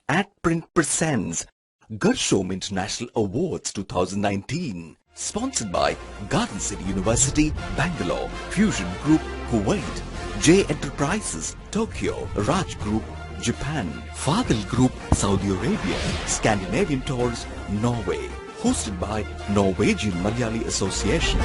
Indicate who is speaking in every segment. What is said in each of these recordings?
Speaker 1: Print presents Garshom International Awards 2019, sponsored by Garden City University, Bangalore, Fusion Group, Kuwait, J Enterprises, Tokyo, Raj Group, Japan, Fadil Group, Saudi Arabia, Scandinavian Tours, Norway, hosted by Norwegian Malayali Association.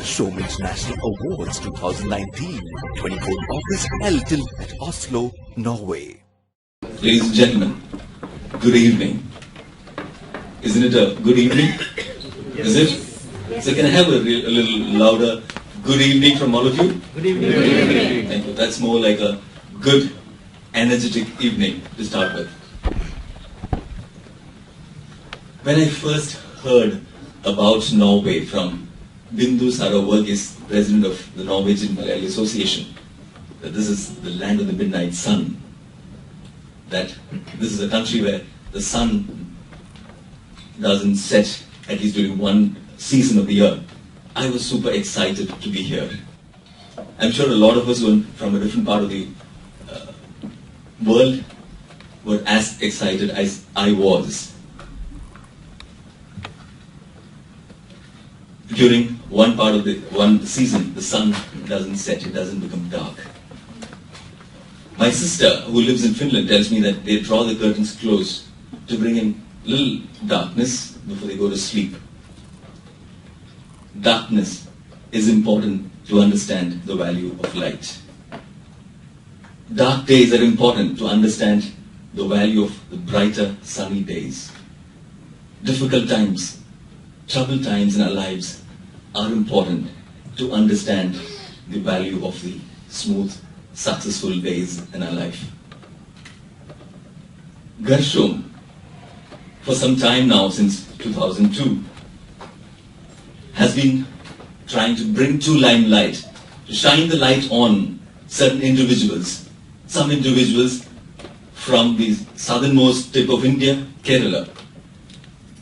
Speaker 1: Garshom International Awards 2019, 24th August, held till at Oslo, Norway.
Speaker 2: Ladies and gentlemen, good evening. Isn't it a good evening? Is it? So can I have a little louder good evening from all of you?
Speaker 3: Good evening. Good evening.
Speaker 2: Thank you. That's more like a good, energetic evening to start with. When I first heard about Norway from Bindu Sara Varghese, president of the Norwegian Malayali Association, that this is the land of the midnight sun, that this is a country where the sun doesn't set at least during one season of the year, I was super excited to be here. I'm sure a lot of us who are from a different part of the world were as excited as I was. During one part of one season, the sun doesn't set, it doesn't become dark. My sister, who lives in Finland, tells me that they draw the curtains close to bring in little darkness before they go to sleep. Darkness is important to understand the value of light. Dark days are important to understand the value of the brighter, sunny days. Difficult times, troubled times in our lives are important to understand the value of the smooth, successful days in our life. Garshom, for some time now, since 2002, has been trying to bring to limelight, to shine the light on certain individuals. Some individuals from the southernmost tip of India, Kerala,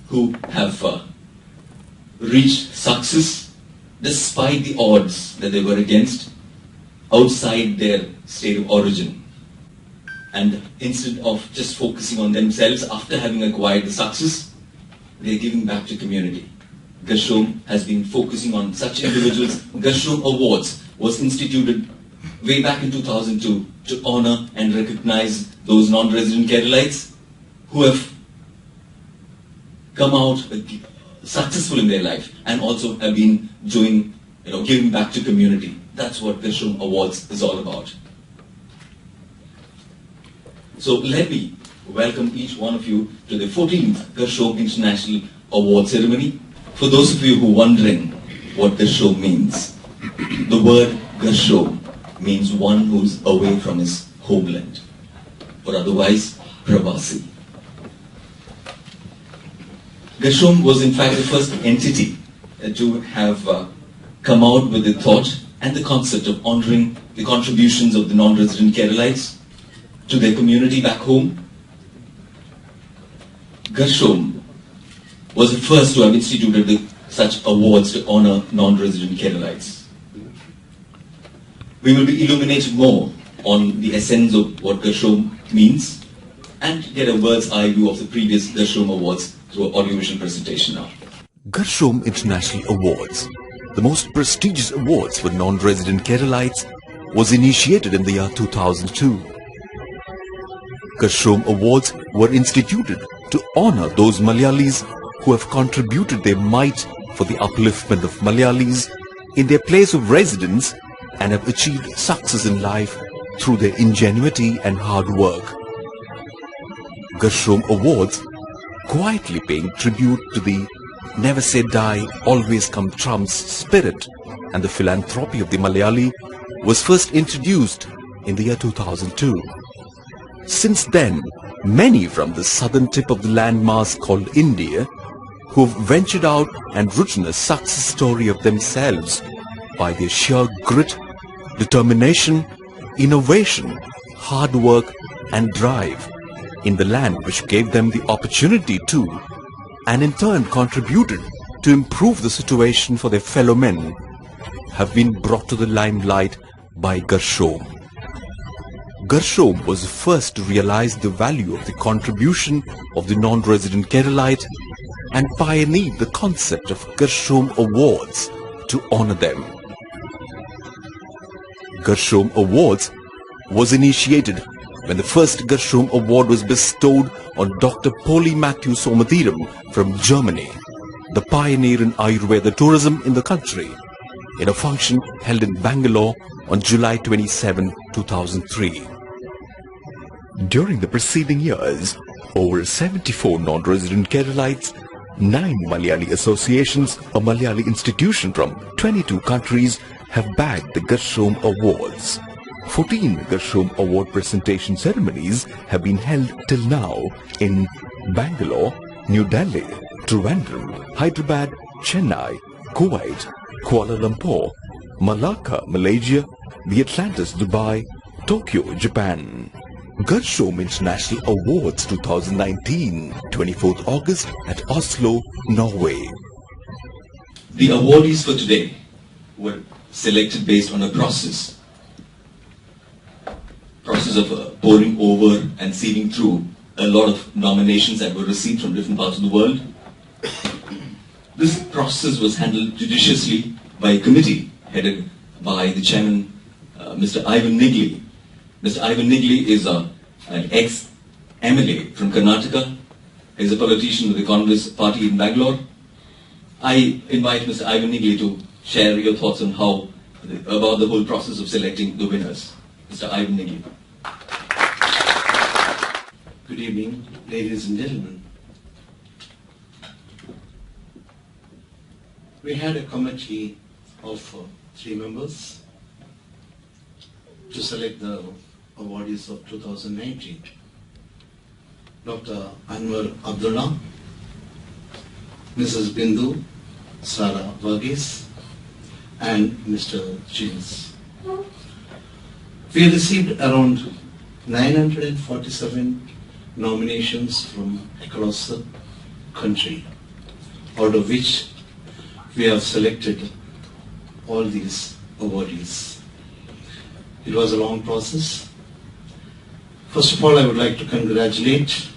Speaker 2: who have reached success despite the odds that they were against outside their state of origin. And instead of just focusing on themselves after having acquired the success, they are giving back to community. Garshom has been focusing on such individuals. Garshom Awards was instituted way back in 2002 to honor and recognize those non-resident Keralites who have come out successful in their life and also have been doing, giving back to community. That's what Garshom Awards is all about. So let me welcome each one of you to the 14th Garshom International Awards ceremony. For those of you who are wondering what Garshom means, the word Garshom means one who's away from his homeland, or otherwise Pravasi. Garshom was in fact the first entity to have come out with the thought and the concept of honoring the contributions of the non-resident Keralites to their community back home. Garshom was the first to have instituted such awards to honor non-resident Keralites. We will be illuminated more on the essence of what Garshom means and get a bird's eye view of the previous Garshom Awards through an audiovisual presentation now.
Speaker 1: Garshom International Awards, the most prestigious awards for non-resident Keralites, was initiated in the year 2002. Garshom Awards were instituted to honor those Malayalees who have contributed their might for the upliftment of Malayalees in their place of residence and have achieved success in life through their ingenuity and hard work. Garshom Awards quietly paying tribute to the never say die, always come trumps spirit and the philanthropy of the Malayali was first introduced in the year 2002. Since then, many from the southern tip of the landmass called India who have ventured out and written a success story of themselves by their sheer grit, determination, innovation, hard work and drive in the land which gave them the opportunity to, and in turn contributed to improve the situation for their fellow men, have been brought to the limelight by Garshom. Garshom was the first to realize the value of the contribution of the non-resident Keralite and pioneered the concept of Garshom Awards to honor them. Garshom Awards was initiated when the first Garshom Award was bestowed on Dr. Polly Matthew Somathiram from Germany, the pioneer in Ayurveda tourism in the country, in a function held in Bangalore on July 27, 2003. During the preceding years, over 74 non-resident Keralites, 9 Malayali associations, a Malayali institution from 22 countries have bagged the Garshom Awards. 14 Garshom Award presentation ceremonies have been held till now in Bangalore, New Delhi, Trivandrum, Hyderabad, Chennai, Kuwait, Kuala Lumpur, Malacca, Malaysia, the Atlantis, Dubai, Tokyo, Japan. Garshom International Awards 2019, 24th August at Oslo, Norway.
Speaker 2: The awardees for today were selected based on a process of poring over and sieving through a lot of nominations that were received from different parts of the world. This process was handled judiciously by a committee headed by the chairman, Mr. Ivan Nigli. Mr. Ivan Nigli is an ex-MLA from Karnataka. He is a politician of the Congress party in Bangalore. I invite Mr. Ivan Nigli to share your thoughts on about the whole process of selecting the winners. Mr. Ivan Nigli.
Speaker 3: Good evening, ladies and gentlemen. We had a committee of 3 members to select the awardees of 2019. Dr. Amar Abdullah, Mrs. Bindu Sara Varghese, and Mr. Jins. We received around 947 nominations from across the country, out of which we have selected all these awardees. It was a long process. First of all, I would like to congratulate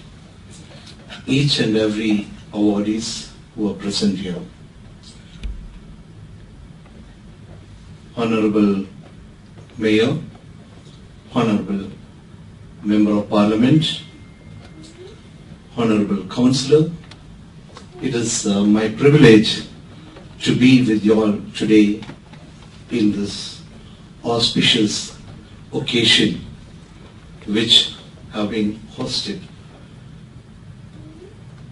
Speaker 3: each and every awardees who are present here. Honorable Mayor, Honorable Member of Parliament, Honorable Councillor, it is my privilege to be with you all today in this auspicious occasion which have been hosted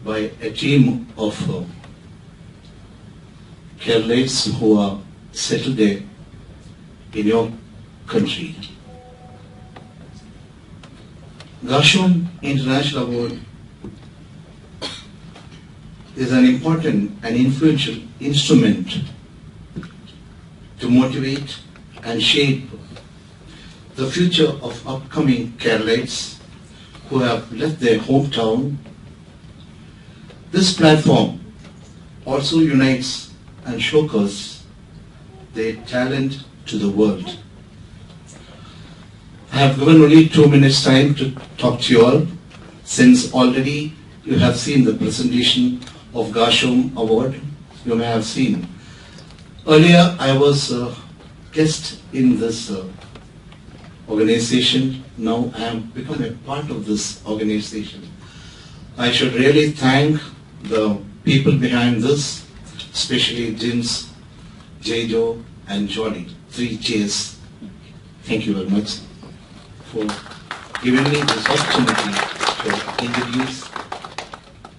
Speaker 3: by a team of Keralites who are settled there in your country. Garshom International Award is an important and influential instrument to motivate and shape the future of upcoming Keralites who have left their hometown. This platform also unites and showcases their talent to the world. I have given only 2 minutes time to talk to you all, since already you have seen the presentation of Garshom Award. You may have seen. Earlier I was a guest in this organization. Now I have become a part of this organization. I should really thank the people behind this, especially Jins, Jaijo and Johnny, 3 J's. Thank you very much for giving me this opportunity to introduce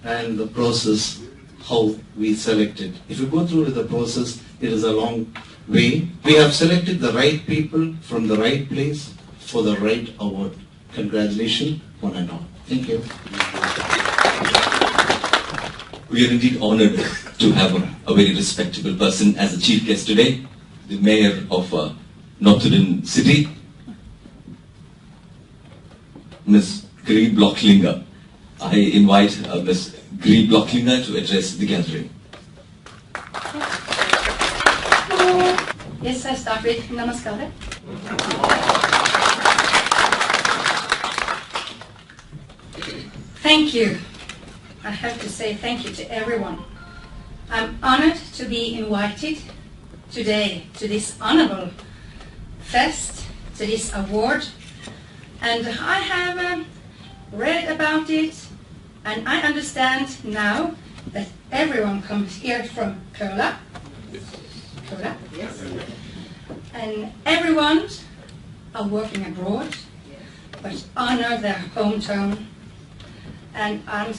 Speaker 3: and the process how we selected. If you go through the process, it is a long way. We have selected the right people from the right place for the right award. Congratulations, one and all. Thank you.
Speaker 2: We are indeed honored to have a very respectable person as a chief guest today, the mayor of Notodden city, Ms. Gry Bløchlinger. I invite Ms. Gry Bløchlinger to address the gathering.
Speaker 4: Yes, I start with Namaskar. Thank you. I have to say thank you to everyone. I'm honored to be invited today to this honorable fest, to this award, and I have read about it, and I understand now that everyone comes here from Kerala. Kerala? Yes. And everyone are working abroad, but honor their hometown. And I'm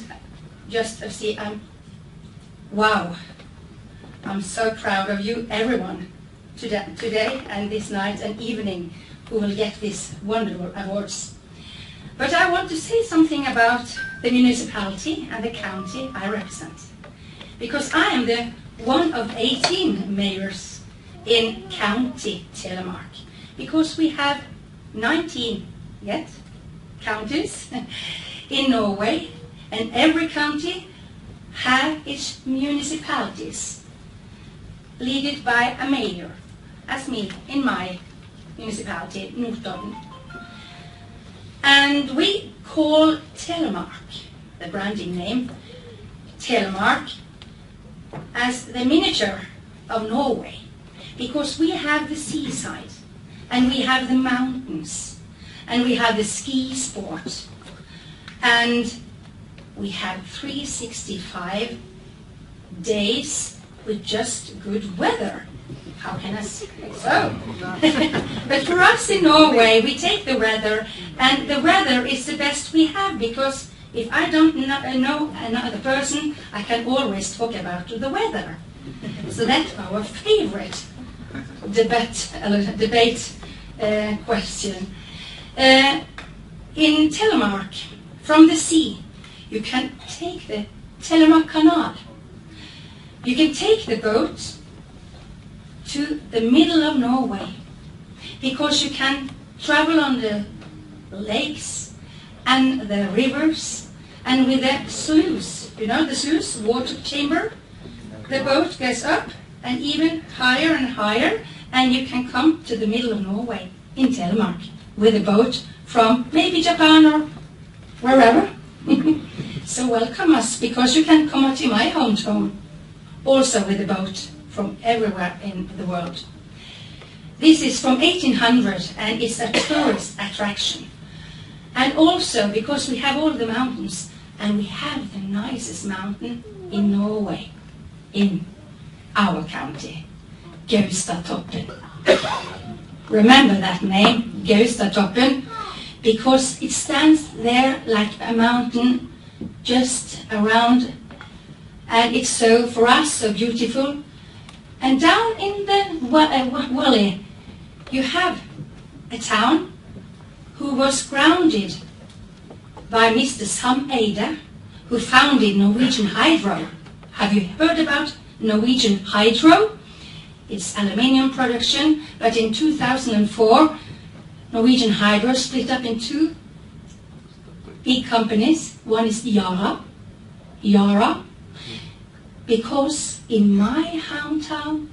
Speaker 4: just wow, I'm so proud of you, everyone, today and this night and evening, who will get these wonderful awards. But I want to say something about the municipality and the county I represent, because I am the one of 18 mayors in County Telemark, because we have 19 yet counties in Norway, and every county has its municipalities, led by a mayor, as me in my municipality, Notodden. And we call Telemark, the branding name, Telemark, as the miniature of Norway, because we have the seaside, and we have the mountains, and we have the ski sport, and we have 365 days with just good weather. How can I say so? But for us in Norway, we take the weather, and the weather is the best we have, because if I don't know another person, I can always talk about the weather. So that's our favorite debate question. In Telemark, from the sea, you can take the Telemark Canal. You can take the boat to the middle of Norway, because you can travel on the lakes and the rivers, and with the sluice, you know, the sluice, water chamber, the boat goes up and even higher and higher, and you can come to the middle of Norway in Telemark with a boat from maybe Japan or wherever. So welcome us, because you can come out to my hometown also with a boat from everywhere in the world. This is from 1800, and it's a tourist attraction. And also because we have all the mountains, and we have the nicest mountain in Norway, in our county, Gaustatoppen. Remember that name, Gaustatoppen, because it stands there like a mountain just around, and it's so, for us, so beautiful. And down in the valley, you have a town who was grounded by Mr. Sam Eide, who founded Norwegian Hydro. Have you heard about Norwegian Hydro? It's aluminium production, but in 2004, Norwegian Hydro split up in two big companies. One is Yara, because in my hometown,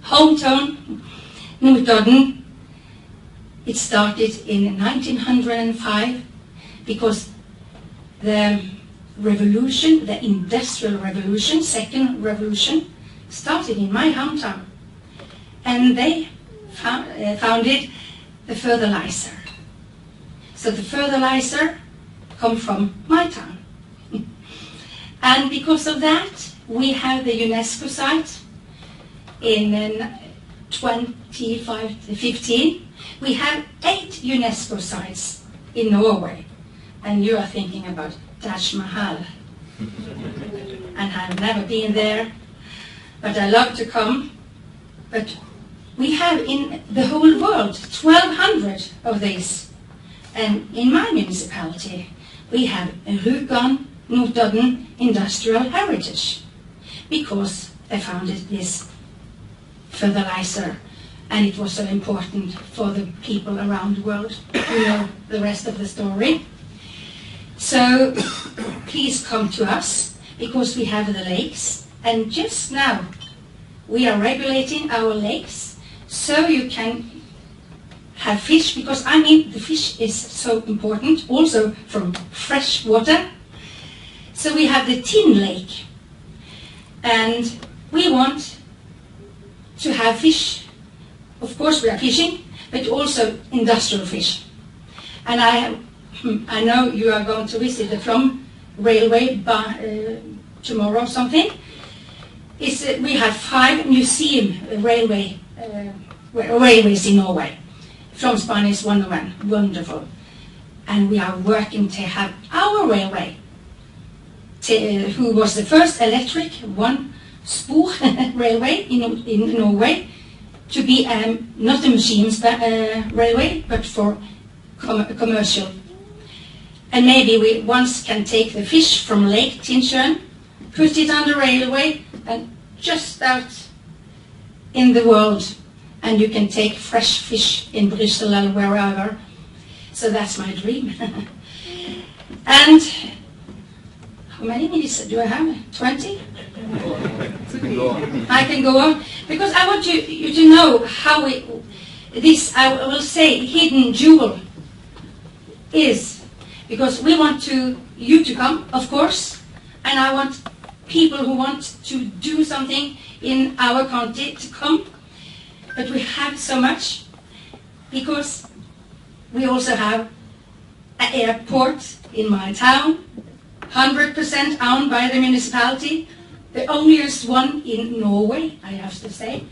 Speaker 4: Notodden, it started in 1905, because the revolution, the industrial revolution, second revolution, started in my hometown. And they founded the fertilizer. So the fertilizer come from my town. And because of that, we have the UNESCO site in 2015. We have 8 UNESCO sites in Norway. And you are thinking about Taj Mahal. And I've never been there, but I love to come. But we have in the whole world 1,200 of these. And in my municipality, we have Rjukan Notodden Industrial Heritage, because they founded this fertilizer, and it was so important for the people around the world. You know the rest of the story. So please come to us, because we have the lakes, and just now we are regulating our lakes so you can have fish, because I mean the fish is so important, also from fresh water. So we have the tin lake, and we want to have fish. Of course we are fishing, but also industrial fish. And I know you are going to visit the Flom railway tomorrow or something. We have 5 museum railways in Norway. Flomsbanen is one of them, wonderful. And we are working to have our railway, who was the first electric one-spor railway in Norway, to be not a museum's railway, but for commercial. And maybe we once can take the fish from Lake Tinsjön, put it on the railway, and just out in the world, and you can take fresh fish in Brussels or wherever. So that's my dream. And how many minutes do I have? 20? I can go on, because I want you to know how this, I will say, hidden jewel is, because we want you to come, of course, and I want people who want to do something in our country to come. But we have so much, because we also have an airport in my town, 100% owned by the municipality, the onlyest one in Norway, I have to say.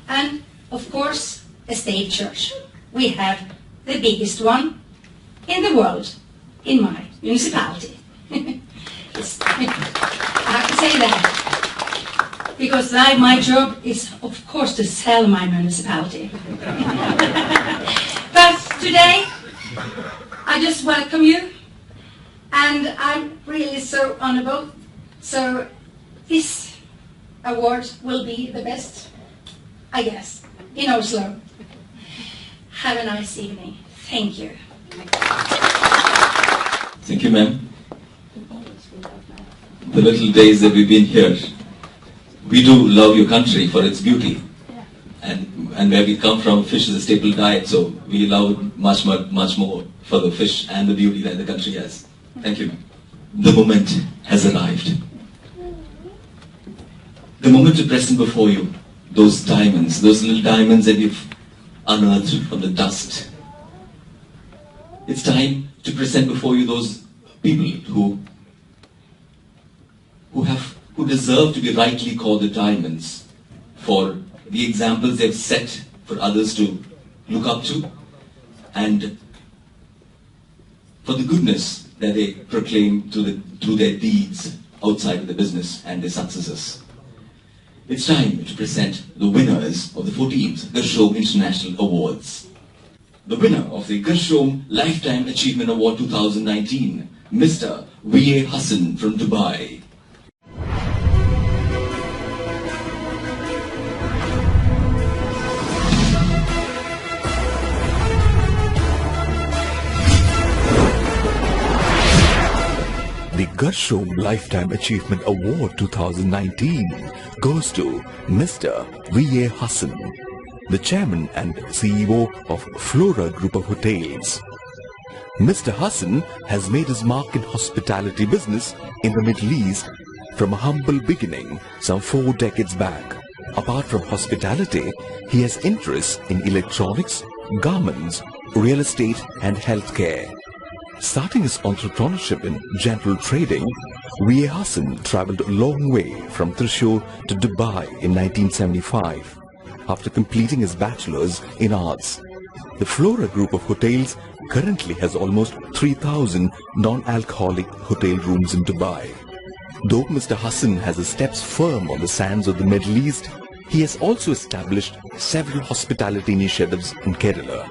Speaker 4: And of course, a state church. We have the biggest one in the world, in my municipality. I have to say that, because my job is, of course, to sell my municipality. But today, I just welcome you, and I'm really so honorable. So this award will be the best, I guess, in Oslo. Have a nice evening. Thank you.
Speaker 2: Thank you, ma'am. The little days that we've been here, we do love your country for its beauty. And where we come from, fish is a staple diet, so we love much more for the fish and the beauty that the country has. Thank you. The moment has arrived. The moment to present before you those diamonds, those little diamonds that you've unearthed from the dust. It's time to present before you those people who deserve to be rightly called the diamonds for the examples they've set for others to look up to, and for the goodness that they proclaim through their deeds outside of the business and their successes. It's time to present the winners of the 14th Garshom International Awards. The winner of the Garshom Lifetime Achievement Award 2019, Mr. V.A. Hassan from Dubai.
Speaker 1: The Garshom Lifetime Achievement Award 2019 goes to Mr. V.A. Hassan, the Chairman and CEO of Flora Group of Hotels. Mr. Hassan has made his mark in hospitality business in the Middle East from a humble beginning some 4 decades back. Apart from hospitality, he has interests in electronics, garments, real estate and healthcare. Starting his entrepreneurship in general trading, V.A. Hassan travelled a long way from Thrissur to Dubai in 1975 after completing his bachelor's in arts. The Flora Group of Hotels currently has almost 3,000 non-alcoholic hotel rooms in Dubai. Though Mr. Hassan has his steps firm on the sands of the Middle East, he has also established several hospitality initiatives in Kerala.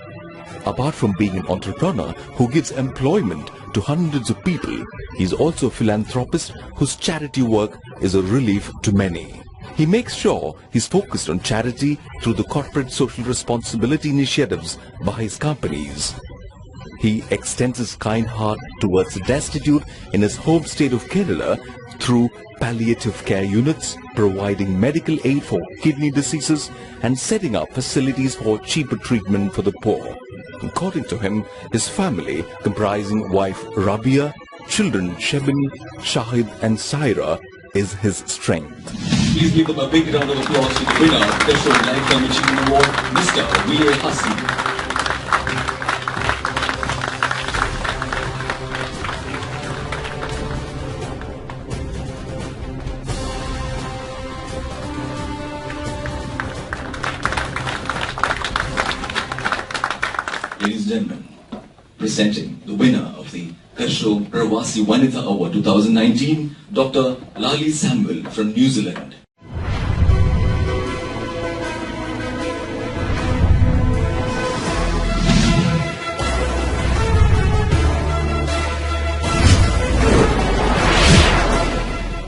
Speaker 1: Apart from being an entrepreneur who gives employment to hundreds of people, he is also a philanthropist whose charity work is a relief to many. He makes sure he's focused on charity through the corporate social responsibility initiatives by his companies. He extends his kind heart towards the destitute in his home state of Kerala through palliative care units, providing medical aid for kidney diseases and setting up facilities for cheaper treatment for the poor. According to him, his family, comprising wife Rabia, children Shebin, Shahid and Saira, is his strength.
Speaker 2: Please give them a big round of applause to the winner of the Garshom Lifetime Achievement Award, Mr. V.A. Hassan. Ladies and gentlemen, presenting the winner of the Garshom Pravasi Vanitha Award 2019, Dr. Lali Samuel from New Zealand.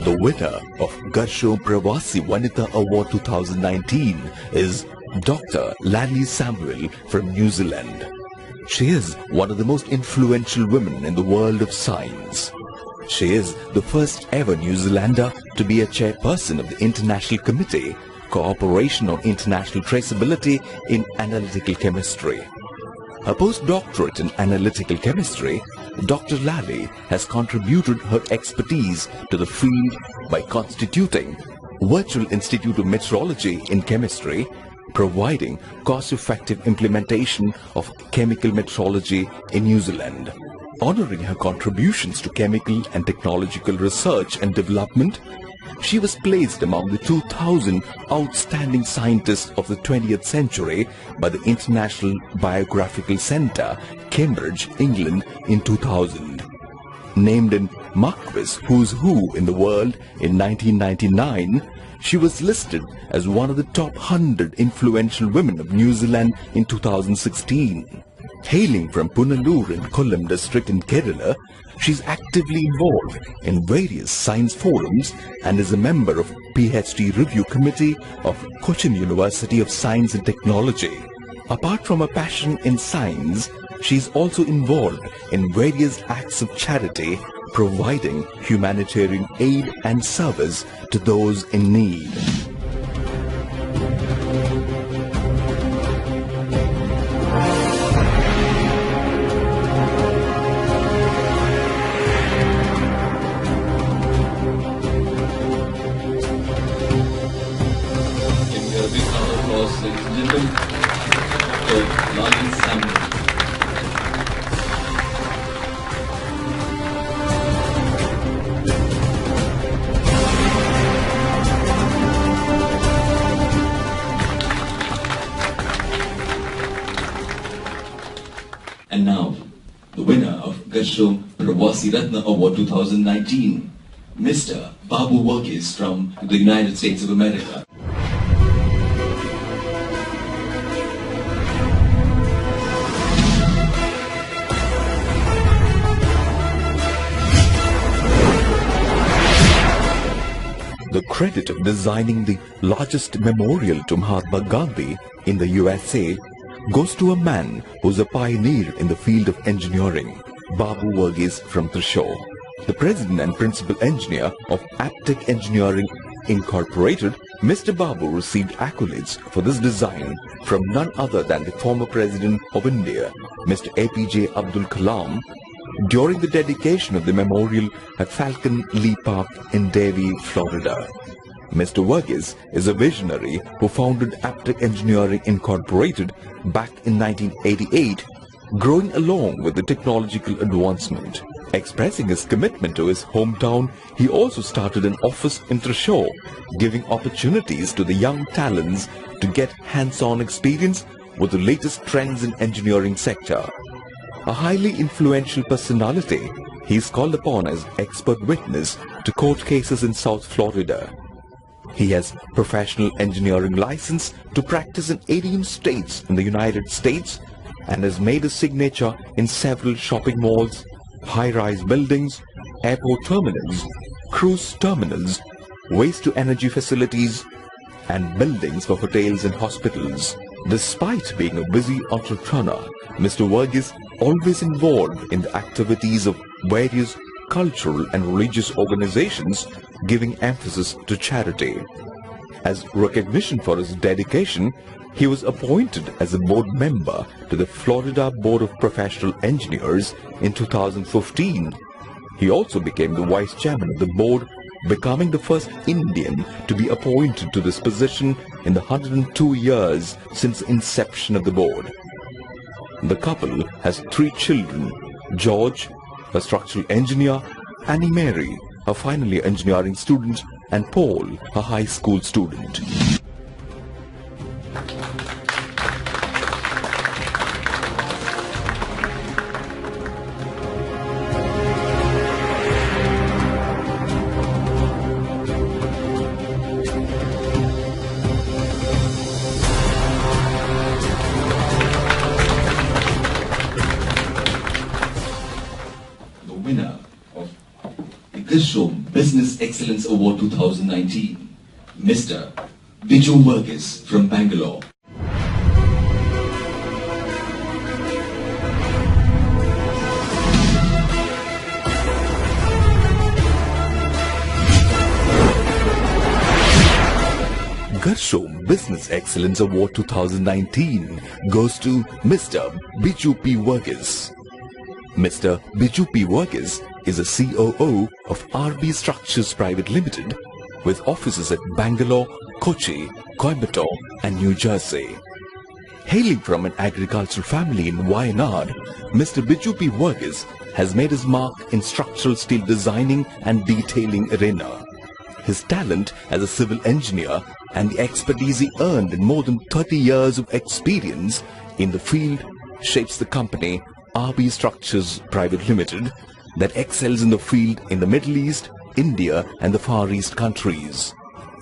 Speaker 1: The winner of Garshom Pravasi Vanitha Award 2019 is Dr. Lali Samuel from New Zealand. She is one of the most influential women in the world of science. She is the first ever New Zealander to be a chairperson of the International Committee, Cooperation on International Traceability in Analytical Chemistry. Her postdoctorate in Analytical Chemistry, Dr. Lali has contributed her expertise to the field by constituting Virtual Institute of Metrology in Chemistry, providing cost-effective implementation of chemical metrology in New Zealand. Honoring her contributions to chemical and technological research and development, she was placed among the 2000 outstanding scientists of the 20th century by the International Biographical Centre, Cambridge, England in 2000. Named in Marquis Who's Who in the World in 1999, she was listed as one of the top 100 influential women of New Zealand in 2016. Hailing from Punalur in Kollam district in Kerala, she is actively involved in various science forums and is a member of PhD Review Committee of Cochin University of Science and Technology. Apart from a passion in science, she is also involved in various acts of charity, providing humanitarian aid and service to those in need.
Speaker 2: And now, the winner of Garshom Pravasi Ratna Award 2019, Mr. Babu Varghese from the United States of America.
Speaker 1: The credit of designing the largest memorial to Mahatma Gandhi in the USA goes to a man who's a pioneer in the field of engineering, Babu Varghese from Thrissur. The president and principal engineer of Aptech Engineering Incorporated, Mr. Babu received accolades for this design from none other than the former president of India, Mr. APJ Abdul Kalam, during the dedication of the memorial at Falcon Lee Park in Davie, Florida. Mr. Varghese is a visionary who founded Aptech Engineering Incorporated back in 1988, growing along with the technological advancement. Expressing his commitment to his hometown, he also started an office in Thrissur, giving opportunities to the young talents to get hands-on experience with the latest trends in engineering sector. A highly influential personality, he is called upon as expert witness to court cases in South Florida. He has professional engineering license to practice in 18 states in the United States and has made a signature in several shopping malls, high-rise buildings, airport terminals, cruise terminals, waste-to-energy facilities, and buildings for hotels and hospitals. Despite being a busy entrepreneur, Mr. Varghese always involved in the activities of various cultural and religious organizations, giving emphasis to charity. As recognition for his dedication, he was appointed as a board member to the Florida Board of Professional Engineers in 2015. He also became the vice chairman of the board, becoming the first Indian to be appointed to this position in the 102 years since inception of the board. The couple has 3 children: George, a structural engineer, Annie Mary, a final year engineering student, and Paul, a high school student.
Speaker 2: Garshom Business Excellence Award 2019, Mr. Jaijo Varghese from Bangalore.
Speaker 1: Garshom Business Excellence Award 2019 goes to Mr. Jaijo Varghese. Mr. Jaijo Varghese is a COO of RB Structures Private Limited with offices at Bangalore, Kochi, Coimbatore and New Jersey. Hailing from an agricultural family in Wayanad, Mr. Jaijo Varghese has made his mark in structural steel designing and detailing arena. His talent as a civil engineer and the expertise he earned in more than 30 years of experience in the field shapes the company RB Structures Private Limited that excels in the field in the Middle East, India and the Far East countries.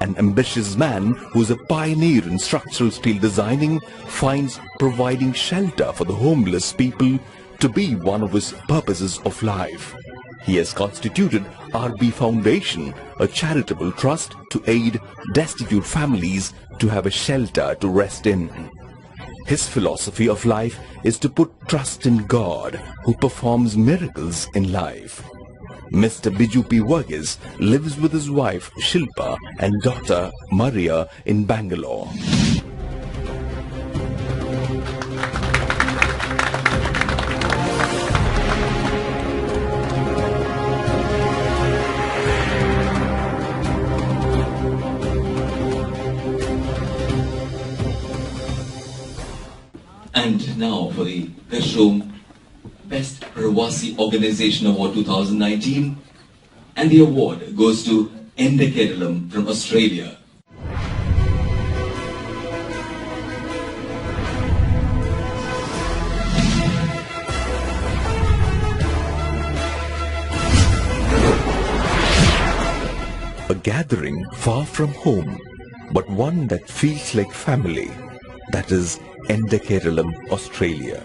Speaker 1: An ambitious man who is a pioneer in structural steel designing finds providing shelter for the homeless people to be one of his purposes of life. He has constituted RB Foundation, a charitable trust to aid destitute families to have a shelter to rest in. His philosophy of life is to put trust in God, who performs miracles in life. Mr. Jaijo Varghese lives with his wife Shilpa and daughter Maria in Bangalore.
Speaker 2: And now for the Garshom Best Pravasi Organization Award 2019, and the award goes to Ende Keralam from Australia.
Speaker 1: A gathering far from home, but one that feels like family. That is Ende Keralam, Australia.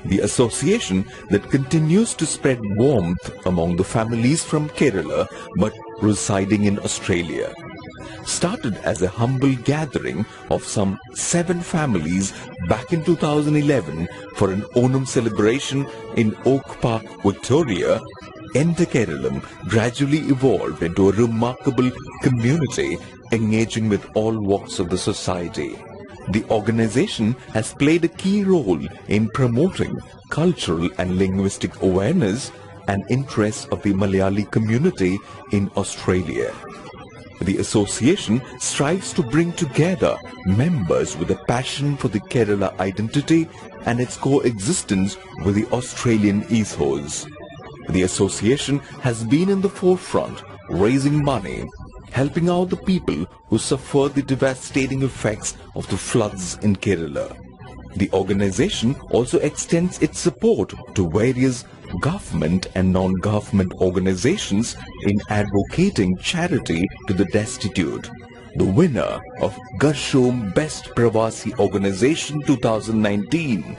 Speaker 1: The association that continues to spread warmth among the families from Kerala but residing in Australia. Started as a humble gathering of some 7 families back in 2011 for an Onam celebration in Oak Park, Victoria, Ende Keralam gradually evolved into a remarkable community engaging with all walks of the society. The organization has played a key role in promoting cultural and linguistic awareness and interests of the Malayali community in Australia. The association strives to bring together members with a passion for the Kerala identity and its coexistence with the Australian ethos. The association has been in the forefront, raising money, helping out the people who suffered the devastating effects of the floods in Kerala. The organization also extends its support to various government and non-government organizations in advocating charity to the destitute. The winner of Garshom Best Pravasi Organization 2019,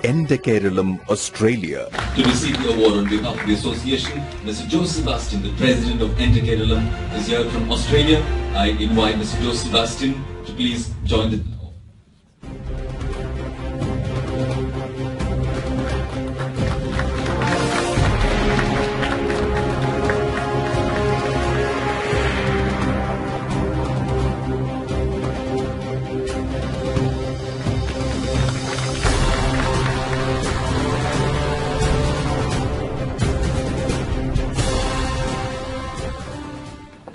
Speaker 1: Ende Keralam, Australia.
Speaker 2: To receive the award on behalf of the association, Mr. Joseph Sebastian, the president of Ende Keralam, is here from Australia. I invite Mr. Joseph Sebastian to please join the...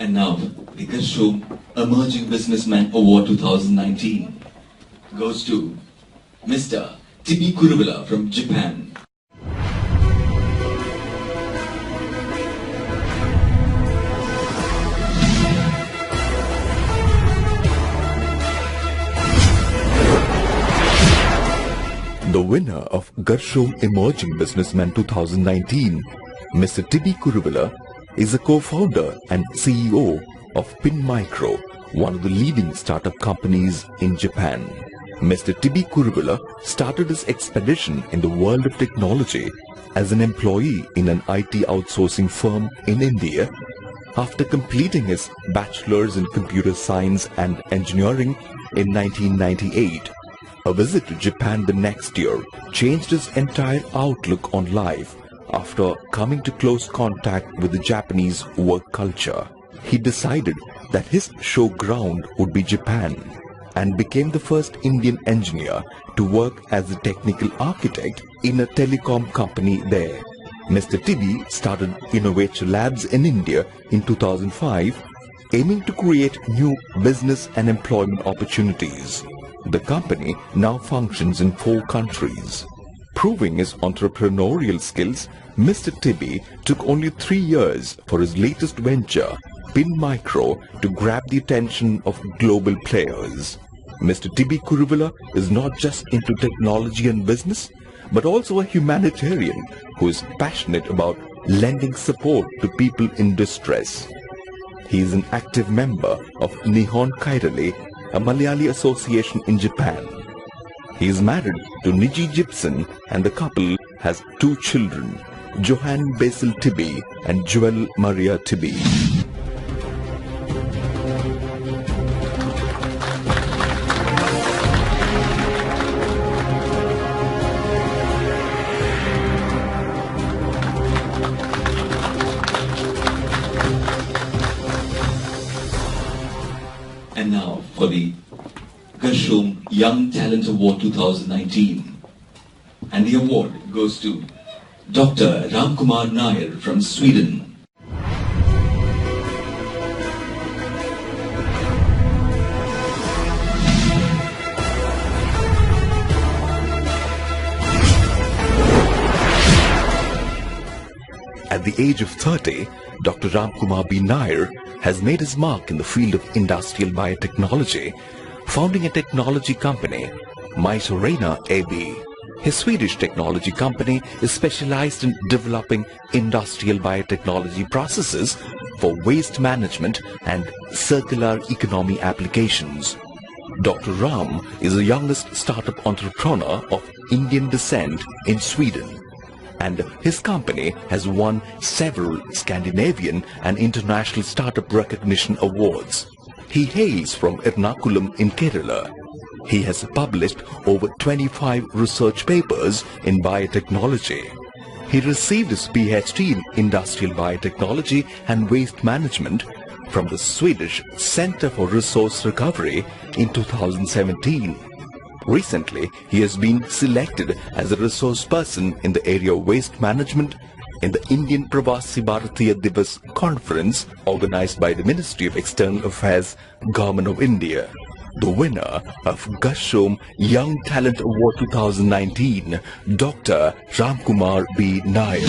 Speaker 2: And now, the Garshom Emerging Businessman Award 2019 goes to Mr. Tibi Kuruvilla from Japan.
Speaker 1: The winner of Garshom Emerging Businessman 2019, Mr. Tibi Kuruvilla, is a co-founder and CEO of Pin Micro, one of the leading startup companies in Japan. Mr. Tibi Kuruvilla started his expedition in the world of technology as an employee in an IT outsourcing firm in India. After completing his bachelor's in computer science and engineering in 1998, a visit to Japan the next year changed his entire outlook on life. After coming to close contact with the Japanese work culture, he decided that his show ground would be Japan and became the first Indian engineer to work as a technical architect in a telecom company there. Mr. Tibi started Innovator Labs in India in 2005, aiming to create new business and employment opportunities. The company now functions in 4 countries. Proving his entrepreneurial skills, Mr. Tibi took only 3 years for his latest venture, Pin Micro, to grab the attention of global players. Mr. Tibi Kuruvilla is not just into technology and business, but also a humanitarian who is passionate about lending support to people in distress. He is an active member of Nihon Kairale, a Malayali association in Japan. He is married to Niji Gibson and the couple has 2 children, Johan Basil Tibi and Joel Maria Tibi.
Speaker 2: And now for the Garshom Young Talent Award 2019. And the award goes to Dr. Ramkumar Nair from Sweden.
Speaker 1: At the age of 30, Dr. Ramkumar B. Nair has made his mark in the field of industrial biotechnology, founding a technology company, Mysorena AB. His Swedish technology company is specialized in developing industrial biotechnology processes for waste management and circular economy applications. Dr. Ram is the youngest startup entrepreneur of Indian descent in Sweden, and his company has won several Scandinavian and international startup recognition awards. He hails from Ernakulam in Kerala. He has published over 25 research papers in biotechnology. He received his PhD in Industrial Biotechnology and Waste Management from the Swedish Center for Resource Recovery in 2017. Recently, he has been selected as a resource person in the area of waste management in the Indian Pravasi Bharatiya Divas conference organized by the Ministry of External Affairs, Government of India. The winner of Garshom Young Talent Award 2019, Dr. Ramkumar B. Nair.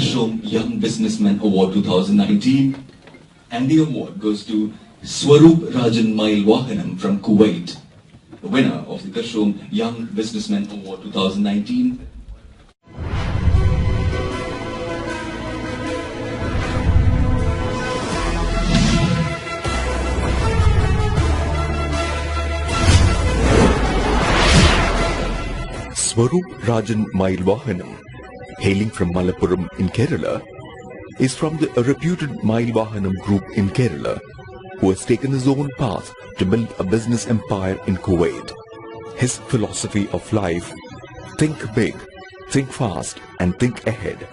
Speaker 2: Garshom Young Businessman Award 2019, and the award goes to Swaroop Rajan Mail Wahanam from Kuwait, the winner of the Garshom Young Businessman Award 2019.
Speaker 1: Swaroop Rajan Mail Wahanam, hailing from Malappuram in Kerala, is from the reputed Mail Wahanam group in Kerala, who has taken his own path to build a business empire in Kuwait. His philosophy of life, think big, think fast and think ahead,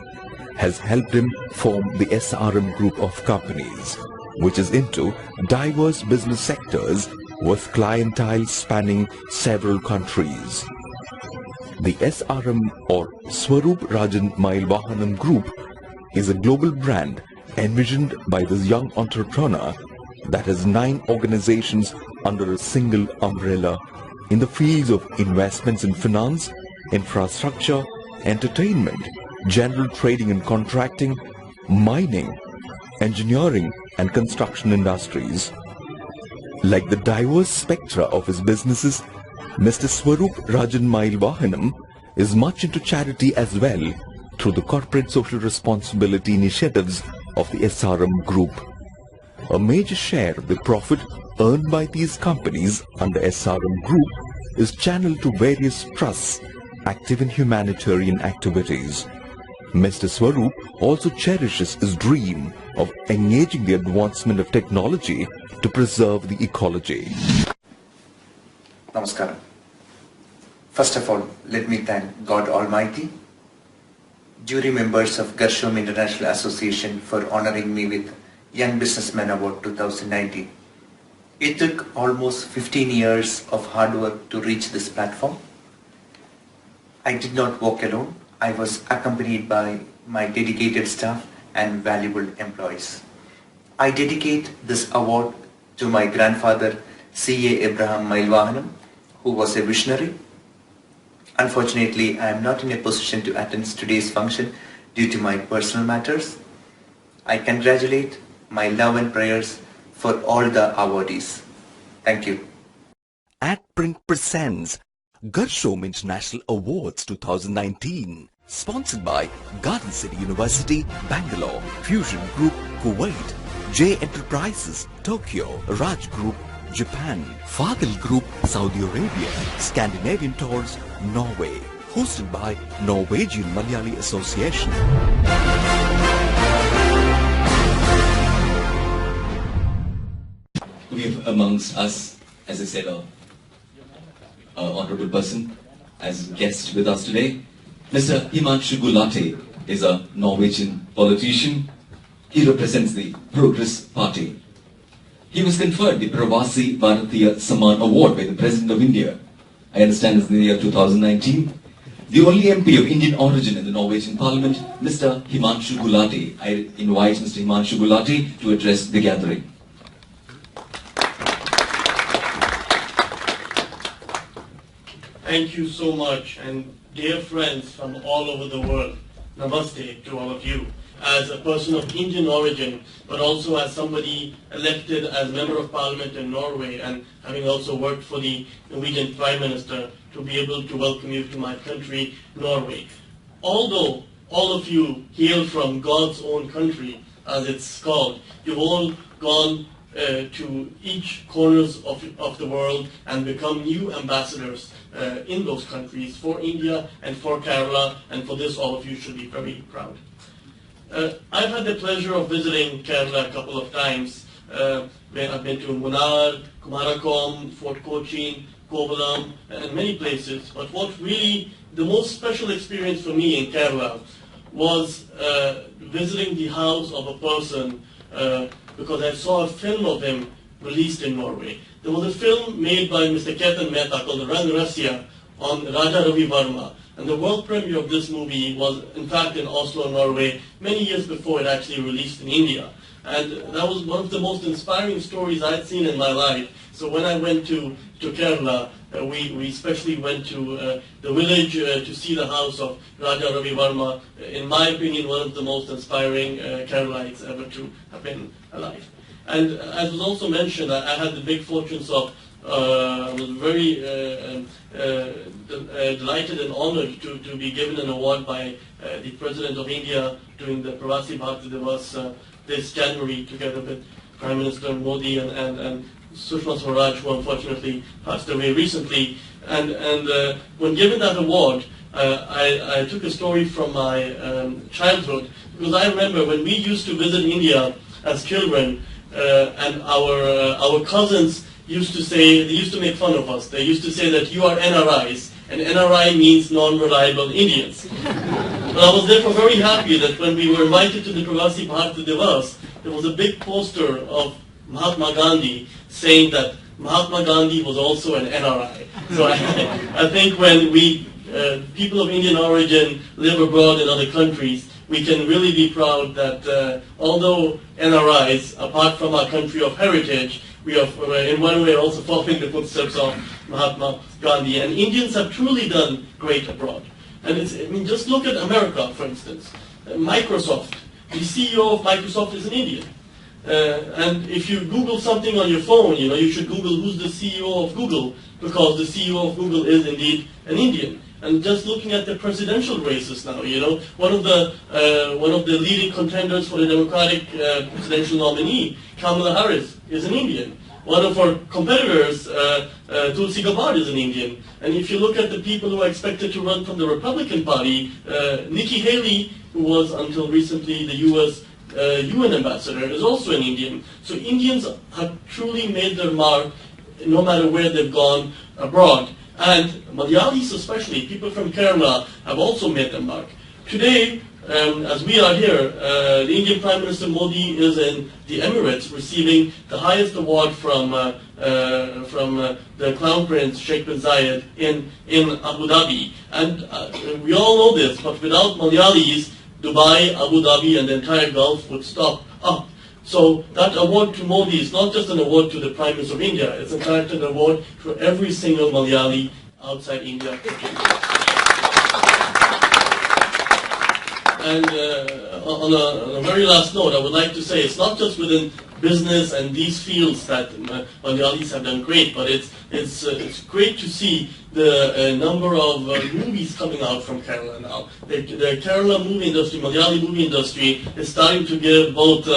Speaker 1: has helped him form the SRM group of companies, which is into diverse business sectors with clientele spanning several countries. The SRM or Swaroop Rajan Mail Wahanam Group is a global brand envisioned by this young entrepreneur that has 9 organizations under a single umbrella in the fields of investments in finance, infrastructure, entertainment, general trading and contracting, mining, engineering and construction industries. Like the diverse spectra of his businesses, Mr. Swaroop Rajan Mail Wahanam is much into charity as well through the corporate social responsibility initiatives of the SRM group. A major share of the profit earned by these companies under SRM group is channeled to various trusts active in humanitarian activities. Mr. Swaroop also cherishes his dream of engaging the advancement of technology to preserve the ecology.
Speaker 5: Namaskaram. First of all, let me thank God Almighty, jury members of Garshom International Association for honoring me with Young Businessman Award 2019. It took almost 15 years of hard work to reach this platform. I did not walk alone. I was accompanied by my dedicated staff and valuable employees. I dedicate this award to my grandfather C.A. Abraham Mail Wahanam, who was a visionary. Unfortunately, I am not in a position to attend today's function due to my personal matters. I congratulate my love and prayers for all the awardees. Thank you.
Speaker 1: Adprint presents Garshom International Awards 2019, sponsored by Garden City University, Bangalore, Fusion Group, Kuwait, J Enterprises, Tokyo, Raj Group, Japan, Fagel Group, Saudi Arabia, Scandinavian Tours, Norway, hosted by Norwegian Malayali Association.
Speaker 2: We have amongst us, as I said, an honorable person as guest with us today. Mr. Himanshu Gulati is a Norwegian politician. He represents the Progress Party. He was conferred the Pravasi Bharatiya Samman Award by the President of India. I understand it's in the year 2019. The only MP of Indian origin in the Norwegian Parliament, Mr. Himanshu Gulati. I invite Mr. Himanshu Gulati to address the gathering.
Speaker 6: Thank you so much, and dear friends from all over the world, namaste to all of you. As a person of Indian origin, but also as somebody elected as Member of Parliament in Norway, and having also worked for the Norwegian Prime Minister, to be able to welcome you to my country, Norway. Although all of you hail from God's own country, as it's called, you've all gone to each corners of the world and become new ambassadors in those countries for India and for Kerala, and for this all of you should be very proud. I've had the pleasure of visiting Kerala a couple of times. I've been to Munnar, Kumarakom, Fort Cochin, Kovalam, and many places. But what really, the most special experience for me in Kerala was visiting the house of a person because I saw a film of him released in Norway. There was a film made by Mr. Ketan Mehta called Rang Rasya on Raja Ravi Varma, And the world premiere of this movie was, in fact, in Oslo, Norway, many years before it actually released in India. And that was one of the most inspiring stories I'd seen in my life. So when I went to Kerala, we especially went to the village to see the house of Raja Ravi Varma. In my opinion, one of the most inspiring Keralites ever to have been alive. And as was also mentioned, I had the big fortunes of, was very delighted and honored to be given an award by the President of India during the Pravasi Bharatiya Divas this January, together with Prime Minister Modi and Sushma Swaraj, who unfortunately passed away recently. And when given that award, I took a story from my childhood, because I remember when we used to visit India as children, and our cousins used to say, they used to make fun of us. They used to say that you are NRIs, and NRI means non-reliable Indians. But I was therefore very happy that when we were invited to the Pravasi Bharatiya Divas, there was a big poster of Mahatma Gandhi saying that Mahatma Gandhi was also an NRI. So I think when we, people of Indian origin, live abroad in other countries, we can really be proud that although NRIs, apart from our country of heritage, we are in one way also following the footsteps of Mahatma Gandhi. And Indians have truly done great abroad. And I mean, just look at America, for instance. Microsoft. The CEO of Microsoft is an Indian. And if you Google something on your phone, you should Google who's the CEO of Google, because the CEO of Google is indeed an Indian. And just looking at the presidential races now, one of the leading contenders for the Democratic presidential nominee, Kamala Harris, is an Indian. One of our competitors, Tulsi Gabbard, is an Indian. And if you look at the people who are expected to run from the Republican Party, Nikki Haley, who was until recently the U.S. UN ambassador, is also an Indian. So Indians have truly made their mark no matter where they've gone abroad. And Malayalees especially, people from Kerala, have also made their mark. Today, as we are here, the Indian Prime Minister Modi is in the Emirates receiving the highest award from the Crown Prince Sheikh bin Zayed in Abu Dhabi. And we all know this, but without Malayalees, Dubai, Abu Dhabi, and the entire Gulf would stop up. So that award to Modi is not just an award to the Prime Minister of India, it's in fact an award to every single Malayali outside India. And on a very last note, I would like to say it's not just within business and these fields that Malayalees have done great, but it's great to see the number of movies coming out from Kerala now. The Kerala movie industry, Malayali movie industry, is starting to give both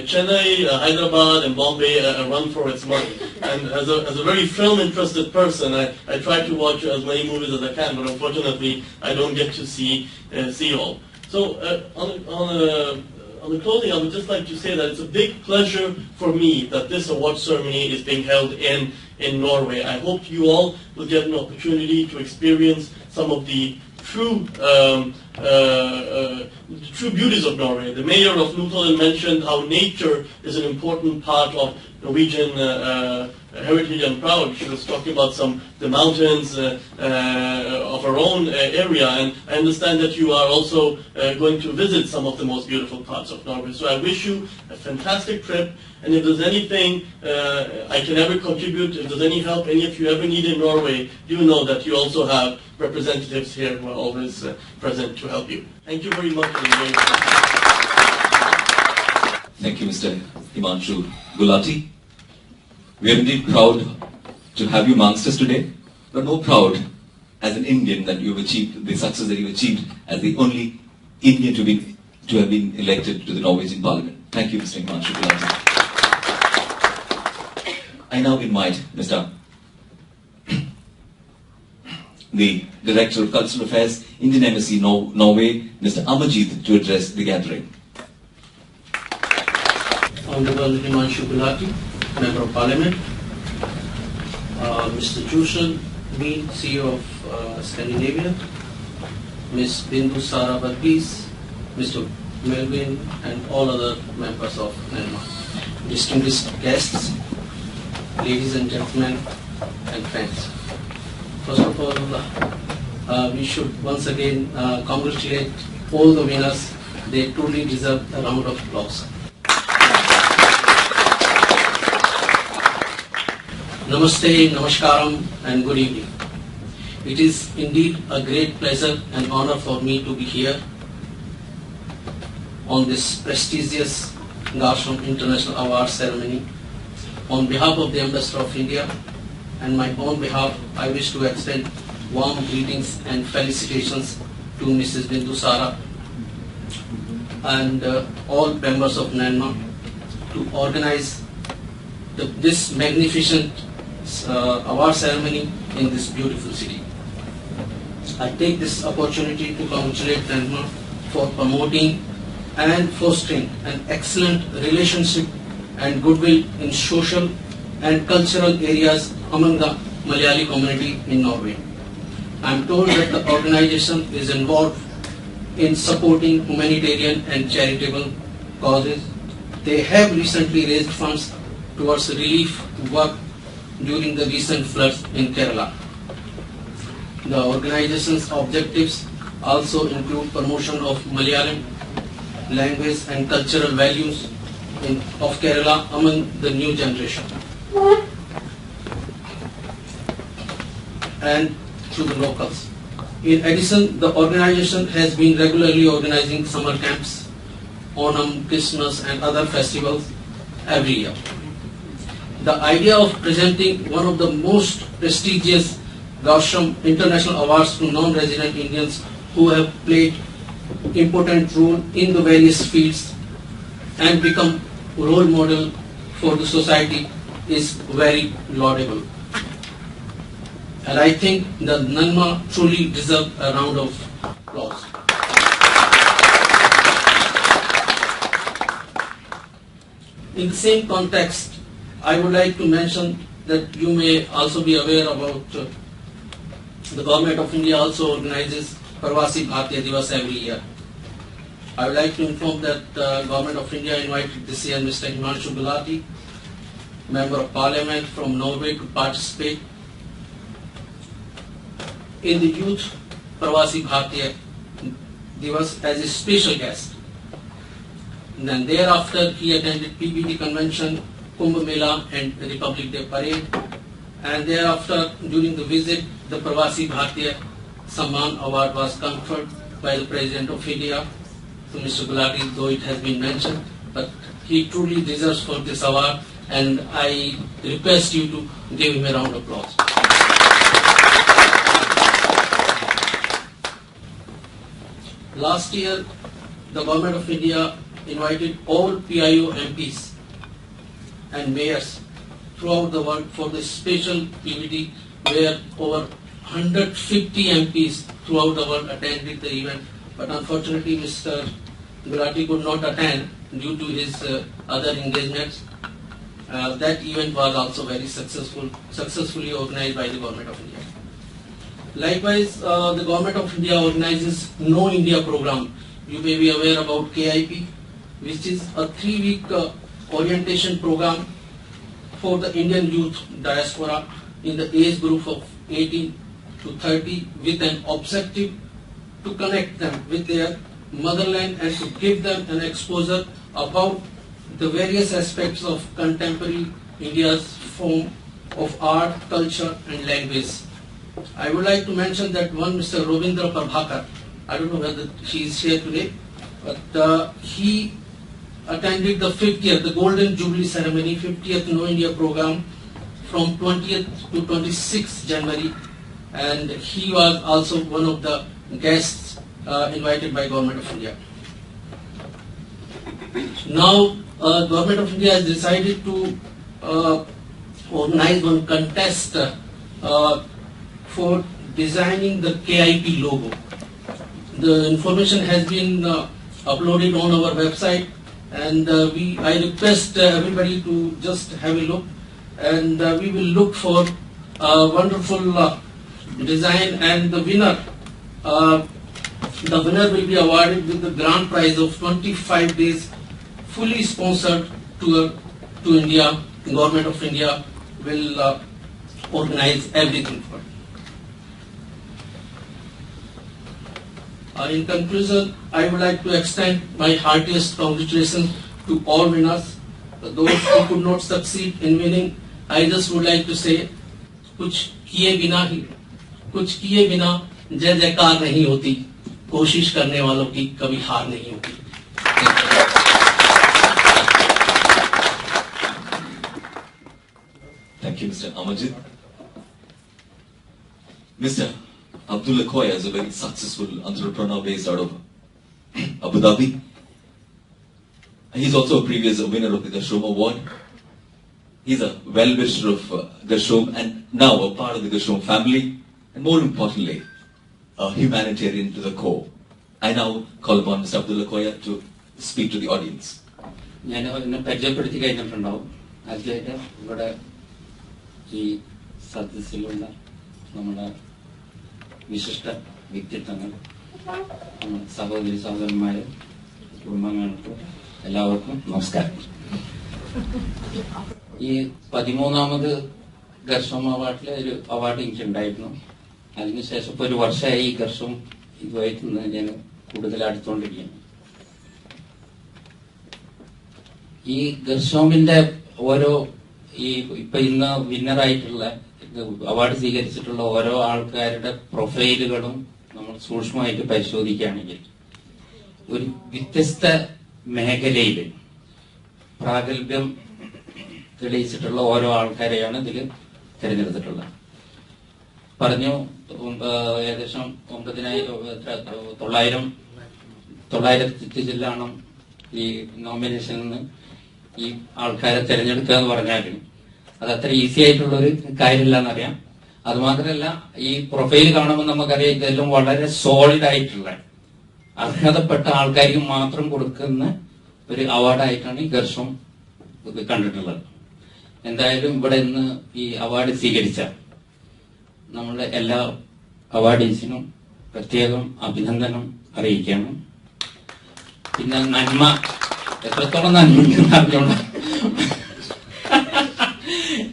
Speaker 6: Chennai, Hyderabad, and Bombay a run for its money. And as a very film-interested person, I try to watch as many movies as I can, but unfortunately, I don't get to see all. So on the closing, I would just like to say that it's a big pleasure for me that this award ceremony is being held in Norway. I hope you all will get an opportunity to experience some of the true beauties of Norway. The mayor of Notodden mentioned how nature is an important part of Norwegian heritage and proud. She was talking about the mountains of her own area, and I understand that you are also going to visit some of the most beautiful parts of Norway. So I wish you a fantastic trip, and if there's anything I can ever contribute, if there's any help any of you ever need in Norway, do know that you also have representatives here who are always present to help you. Thank you very much.
Speaker 2: Thank you, Mr. Himanshu Gulati. We are indeed proud to have you amongst us today, but more proud as an Indian that you've achieved the success that you've achieved as the only Indian to have been elected to the Norwegian Parliament. Thank you, Mr. Himanshu Gulati. I now invite the Director of Cultural Affairs, Indian Embassy, Norway, Mr. Amar Jeet, to address the gathering.
Speaker 7: Honorable Himanshu Gulati, Member of Parliament, Mr. Jostein Meen, CEO of Scandinavia, Ms. Bindu Sara Varghese, Mr. Melvin, and all other members of Myanmar, distinguished guests, ladies and gentlemen, and friends. First of all, we should once again congratulate all the winners. They truly deserve a round of applause. Namaste, Namaskaram and good evening. It is indeed a great pleasure and honor for me to be here on this prestigious Garshom International Awards ceremony. On behalf of the Ambassador of India and my own behalf, I wish to extend warm greetings and felicitations to Mrs. Bindu Sara and all members of NANMA to organize this magnificent award ceremony in this beautiful city. I take this opportunity to congratulate NANMA for promoting and fostering an excellent relationship and goodwill in social and cultural areas among the Malayali community in Norway. I am told that the organization is involved in supporting humanitarian and charitable causes. They have recently raised funds towards relief work during the recent floods in Kerala. The organization's objectives also include promotion of Malayalam language and cultural values of Kerala among the new generation and to the locals. In addition, the organization has been regularly organizing summer camps, Onam, Christmas and other festivals every year. The idea of presenting one of the most prestigious Garshom International Awards to non-resident Indians who have played important role in the various fields and become role model for the society is very laudable. And I think the NANMA truly deserve a round of applause. In the same context, I would like to mention that you may also be aware about the Government of India also organizes Pravasi Bharatiya Divas every year. I would like to inform that the Government of India invited this year Mr. Himanshu Gulati, Member of Parliament from Norway, to participate in the Youth Pravasi Bharatiya Divas as a special guest. And then thereafter he attended PBD Convention, Kumbh Mela and Republic Day Parade, and thereafter during the visit the Pravasi Bharatiya Samman Award was conferred by the President of India to Mr. Gulati, though it has been mentioned, but he truly deserves for this award and I request you to give him a round of applause. Last year, the Government of India invited all PIO MPs and mayors throughout the world for the special PVD where over 150 MPs throughout the world attended the event. But unfortunately, Mr. Gulati could not attend due to his other engagements. That event was also very successfully organized by the Government of India. Likewise, the Government of India organizes Know India program. You may be aware about KIP, which is a 3-week orientation program for the Indian youth diaspora in the age group of 18 to 30 with an objective to connect them with their motherland and to give them an exposure about the various aspects of contemporary India's form of art, culture and language. I would like to mention that one Mr. Robindra Prabhakar, I don't know whether he is here today, but he attended the 50th, the Golden Jubilee Ceremony, 50th Know India program from 20th to 26th January, and he was also one of the guests invited by Government of India. Now, Government of India has decided to organize one contest for designing the KIP logo. The information has been uploaded on our website, and I request everybody to just have a look, and we will look for a wonderful design, and the winner will be awarded with the grand prize of 25 days fully sponsored tour to India. The Government of India will organize everything for it. In conclusion, I would like to extend my heartiest congratulations to all winners. Those who could not succeed in winning, I just would like to say, कुछ किए बिना जय जयकार नहीं होती, कोशिश करने वालों की कभी हार नहीं होती.
Speaker 2: Thank you, Mr. Amar Jeet. Mr. Abdulla Koya is a very successful entrepreneur based out of Abu Dhabi. He's also a previous winner of the Garshom Award. He's a well-wisher of Garshom and now a part of the Garshom family, and more importantly, a humanitarian to the core. I now call upon Mr. Abdulla Koya to speak to the audience.
Speaker 8: ഞാൻ എന്നെ പരിചയപ്പെടുത്തി കഴിഞ്ഞിട്ടുണ്ടാവും. ആദ്യമായിട്ട് ഇവിടെ ഈ സദസ്സിലുള്ള നമ്മുടെ വിശിഷ്ട വ്യക്തിത്വങ്ങൾ, നമ്മുടെ സഹോദരി സഹോദരന്മാരെ, കുടുംബങ്ങൾക്ക് എല്ലാവർക്കും നമസ്കാരം. ഈ 13ാമത് ഗർഷോം അവാർഡിലെ ഒരു അവാർഡ് എനിക്ക് ഉണ്ടായിരുന്നു. അതിനുശേഷം ഇപ്പോൾ ഒരു വർഷമായി ഈ ഗർഷോം ഇതുമായിട്ട് ഞാൻ കൂടുതൽ അടുത്തുകൊണ്ടിരിക്കുന്നു. ഈ ഗർഷോമിന്റെ ഓരോ ഇപ്പൊ ഇന്ന് വിന്നറായിട്ടുള്ള അവാർഡ് സ്വീകരിച്ചിട്ടുള്ള ഓരോ ആൾക്കാരുടെ പ്രൊഫൈലുകളും നമ്മൾ സൂക്ഷ്മമായിട്ട് പരിശോധിക്കുകയാണെങ്കിൽ ഒരു വ്യത്യസ്ത മേഖലയിൽ പ്രാഗൽഭ്യം തെളിയിച്ചിട്ടുള്ള ഓരോ ആൾക്കാരെയാണ് ഇതിൽ തിരഞ്ഞെടുത്തിട്ടുള്ളത്. പറഞ്ഞു ഏകദേശം 900 ജില്ലാണ് ഈ നോമിനേഷനിൽ നിന്ന് ഈ ആൾക്കാരെ തിരഞ്ഞെടുക്കുക എന്ന് പറഞ്ഞാൽ അത് അത്ര ഈസി ആയിട്ടുള്ള ഒരു കാര്യമില്ല എന്നറിയാം. അതുമാത്രമല്ല, ഈ പ്രൊഫൈൽ കാണുമ്പോൾ നമുക്കറിയാം ഇതെല്ലാം വളരെ സോളിഡ് ആയിട്ടുള്ള അർഹതപ്പെട്ട ആൾക്കാർക്ക് മാത്രം കൊടുക്കുന്ന ഒരു അവാർഡായിട്ടാണ് ഈ ഗർഷോം ഇത് കണ്ടിട്ടുള്ളത്. എന്തായാലും ഇവിടെ ഇന്ന് ഈ അവാർഡ് സ്വീകരിച്ച നമ്മളുടെ എല്ലാ അവാർഡീസിനും പ്രത്യേകം അഭിനന്ദനം അറിയിക്കണം. പിന്നെ നന്മ എത്രത്തോളം നന്മ അറിഞ്ഞോളൂ.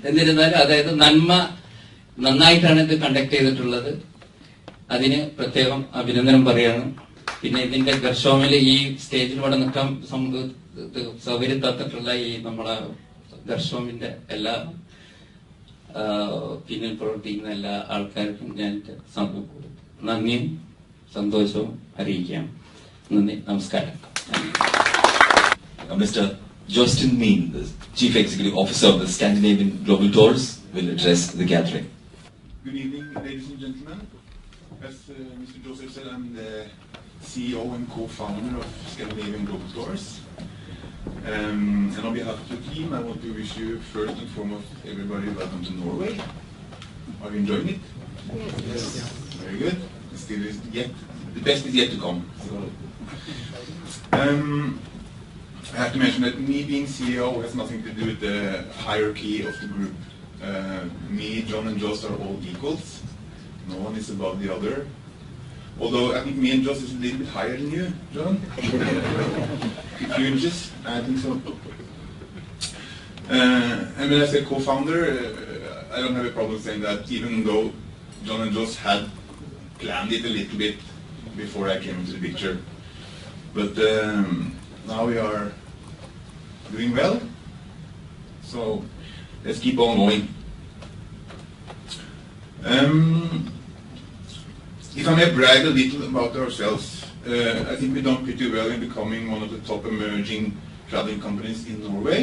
Speaker 8: എന്നിരുന്നാലും അതായത് നന്മ നന്നായിട്ടാണ് ഇത് കണ്ടക്ട് ചെയ്തിട്ടുള്ളത്. അതിന് പ്രത്യേകം അഭിനന്ദനം പറയാണ്. പിന്നെ ഇതിന്റെ ഗർഷോമില് ഈ സ്റ്റേജിലൂടെ നിൽക്കാൻ സൗകര്യം തന്നിട്ടുള്ള ഈ നമ്മളെ ഗർഷോമിന്റെ എല്ലാ പിന്നിൽ പ്രവർത്തിക്കുന്ന എല്ലാ ആൾക്കാർക്കും ഞാൻ നന്ദിയും സന്തോഷവും അറിയിക്കാം. നന്ദി, നമസ്കാരം.
Speaker 2: Mr. Jostein Meen, the Chief Executive Officer of the Scandinavian Global Tours, will address the gathering.
Speaker 9: Good evening, ladies and gentlemen. As Mr. Joseph said, I'm the CEO and co-founder of Scandinavian Global Tours. And on behalf of the team, I want to wish you first and foremost, everybody, welcome to Norway. Are you enjoying it? Yes. Very good. The best is yet to come. So, I have to mention that me being CEO has nothing to do with the hierarchy of the group. Me, John and Joss are all equals. No one is above the other. Although I think me and Joss is a little bit higher than you, John. A few inches, I think so. And when I say co-founder, I don't have a problem saying that, even though John and Joss had planned it a little bit before I came into the picture. But now we are doing well, so let's keep on going. If I may brag a little about ourselves, I think we've done pretty well in becoming one of the top emerging traveling companies in Norway.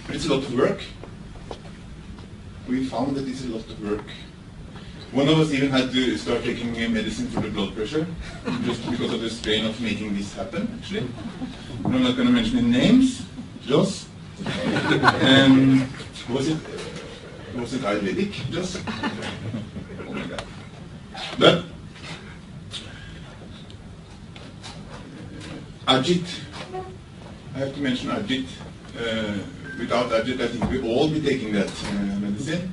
Speaker 9: But it's a lot of work. We found that it's a lot of work. One of us even had to start taking medicine for the blood pressure, just because of the strain of making this happen, actually. I'm not going to mention any names. Joss? Was it Ayurvedic, Joss? Oh my God. But Ajit, I have to mention Ajit. Without Ajit, I think we'll all be taking that medicine.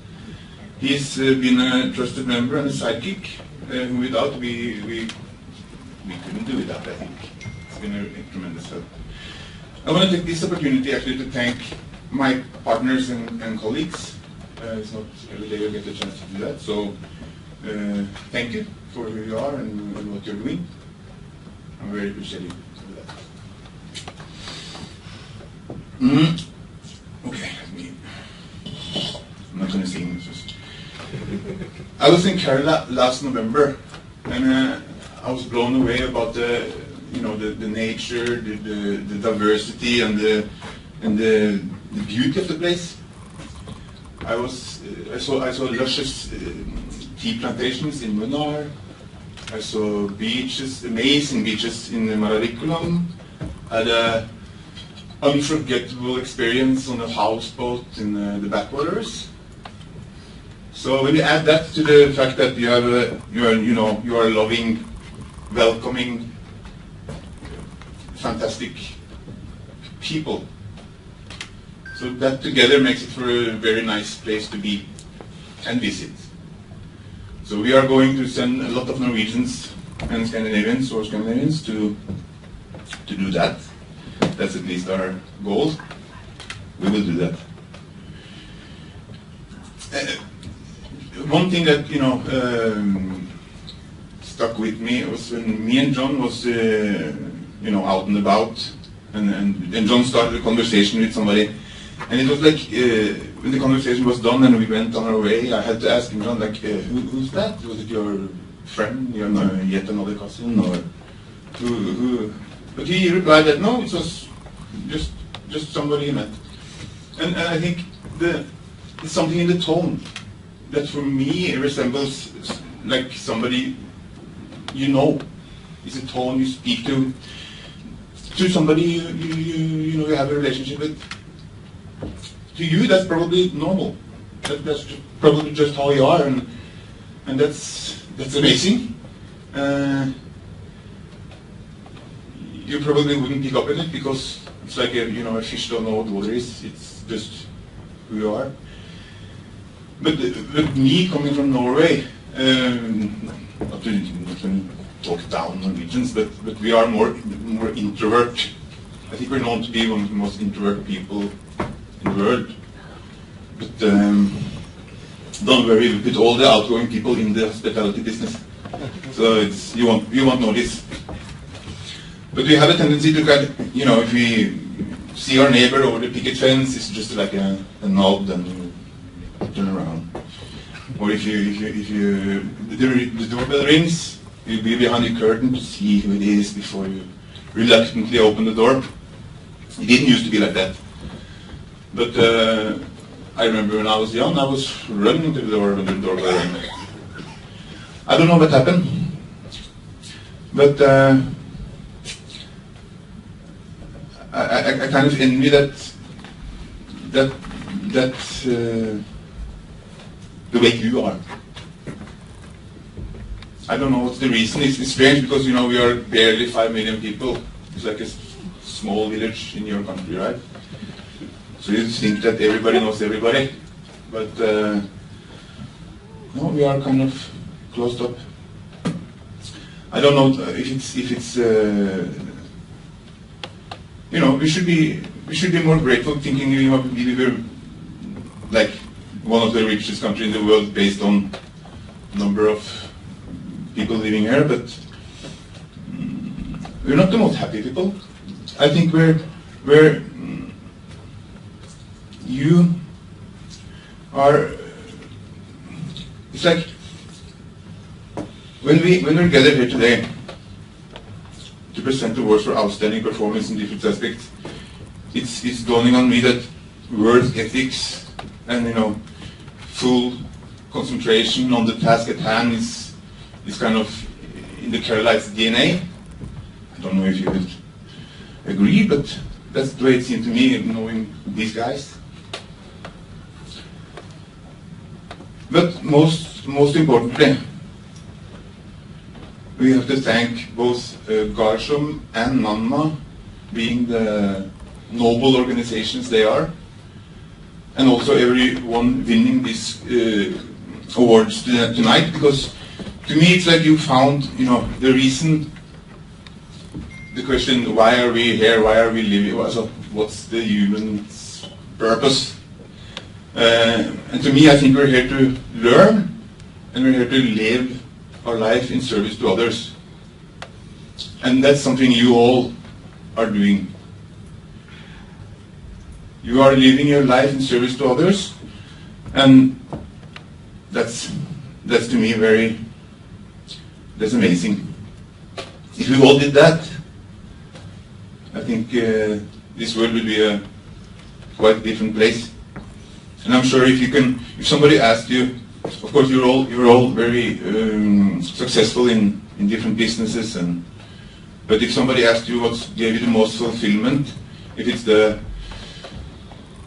Speaker 9: He's been a trusted member and a sidekick, who without we couldn't do without, I think. It's been a tremendous help. I want to take this opportunity actually to thank my partners and colleagues. It's not every day you get a chance to do that. So thank you for who you are and what you're doing. I'm very appreciative of that. Okay, I'm not going to sing. Just. I was in Kerala last November, and I was blown away about the nature, the diversity, and the beauty of the place. I saw luscious tea plantations in Munnar. I saw beaches, amazing beaches in Mararikulam. I had an unforgettable experience on a houseboat in the backwaters. So when you add that to the fact that you are loving, welcoming, fantastic people, so that together makes it for a very nice place to be and visit. So we are going to send a lot of Norwegians and Scandinavians to do that. That's at least our goal. We will do that. One thing that stuck with me was when me and John was out and about, and John started a conversation with somebody, and it was like when the conversation was done and we went on our way, I had to ask him, John, like, who's that? Was it your friend, yet another cousin, or who? But he replied that no, it was just somebody he met. And I think it's something in the tone that for me resembles like somebody It's a tone you speak to somebody you have a relationship with. To you, that's probably normal. That's probably just how you are, and that's amazing. You probably wouldn't pick up on it because it's like a fish don't know what water is. It's just who you are. But me coming from Norway, not to talk down Norwegians, but we are more introvert. I think we're known to be one of the most introvert people in the world. But don't worry, we put all the outgoing people in the hospitality business. So you won't notice. But we have a tendency to kind of, if we see our neighbor over the picket fence, it's just like a nod and turn around. Or if the doorbell rings, you'll be behind the curtain to see who it is before you reluctantly open the door. It didn't used to be like that. But I remember when I was young, I was running to the door when the doorbell rang. I don't know what happened, but I kind of envy that the way you are. I don't know what's the reason. It's strange because we are barely 5 million people. It's like a small village in your country, right? So you think that everybody knows everybody, but no, we are kind of closed up. I don't know if it's we should be more grateful, thinking we were like one of the richest countries in the world based on number of people living here, but we're not the most happy people. I think we're you are. It's like when we're gathered here today to present awards for outstanding performance in different aspects, it's dawning on me that work ethics and full concentration on the task at hand is kind of in the Keralite's DNA. I don't know if you would agree, but that's the way it seemed to me, knowing these guys. But most importantly, we have to thank both Garshom and Nanma, being the noble organizations they are, and also everyone winning these awards tonight, because to me it's like you found, the reason, the question, why are we here, why are we living, so what's the human's purpose? And to me, I think we're here to learn and we're here to live our life in service to others. And that's something you all are doing. You are living your life in service to others, and that's to me that's amazing. If we all did that, I think this world would be a quite different place. And I'm sure if somebody asked you, of course you're all very successful in different businesses, but if somebody asked you what gave you the most fulfillment, if it's the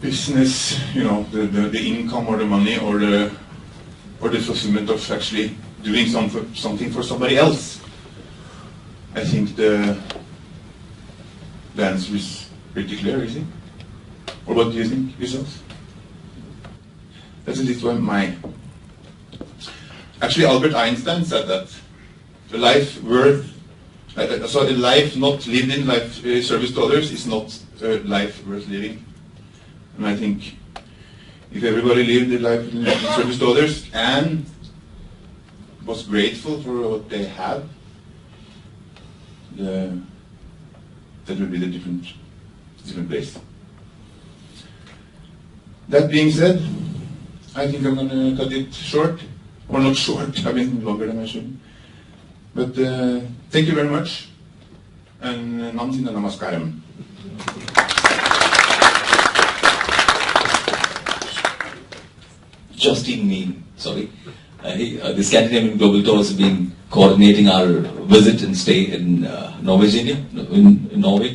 Speaker 9: business, the income or the money, or the fulfillment of actually doing something for somebody else, I think the answer is pretty clear, is it? Or what do you think yourself? That's at least my... Actually, Albert Einstein said that a life not lived in service to others is not a life worth living. And I think if everybody lived a life in service to others and was grateful for what they have, that would be the different place. That being said, I think I'm going to cut it short. Or not short, I've been longer than I should. But thank you very much. And Namsina Namaskaram.
Speaker 2: Jostein Meen, sorry. The Scandinavian Global Tours have been coordinating our visit and stay in Norway.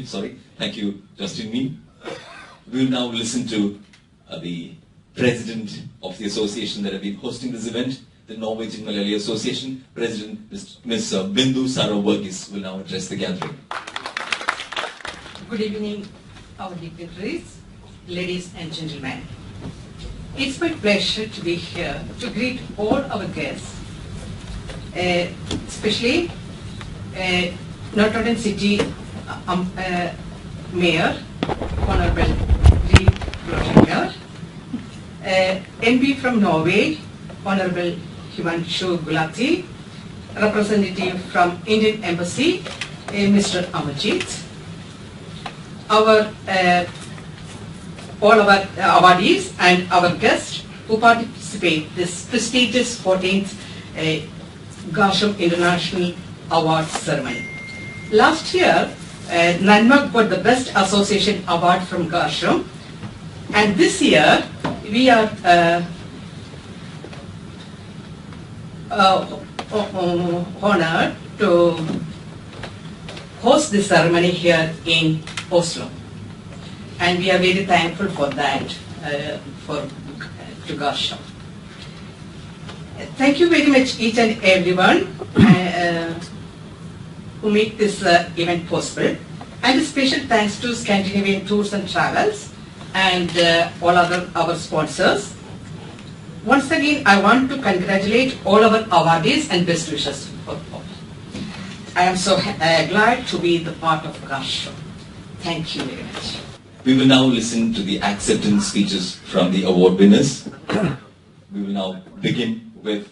Speaker 2: Sorry. Thank you, Jostein Meen. We will now listen to the president of the association that have been hosting this event, the Norwegian Malayali Association, President Ms. Bindu Sara Varghese will now address the gathering.
Speaker 10: Good evening, our dignitaries, ladies and gentlemen. It's my pleasure to be here to greet all our guests, especially Notodden City Mayor, Honorable Bløchlinger, MP from Norway, Honorable Himanshu Gulati, representative from Indian Embassy, Mr. Amar Jeet, all our awardees and our guests who participate in this prestigious 14th Garshom International Awards ceremony. Last year, Nanmak got the Best Association Award from Garshom, and this year we are honored to host this ceremony here in Oslo. And we are very thankful for that, to Garshom. Thank you very much each and everyone who make this event possible. And a special thanks to Scandinavian Tours and Travels and all our sponsors. Once again, I want to congratulate all our awardees and best wishes for all. I am so glad to be the part of Garshom. Thank you very much.
Speaker 2: We will now listen to the acceptance speeches from the award winners. We will now begin with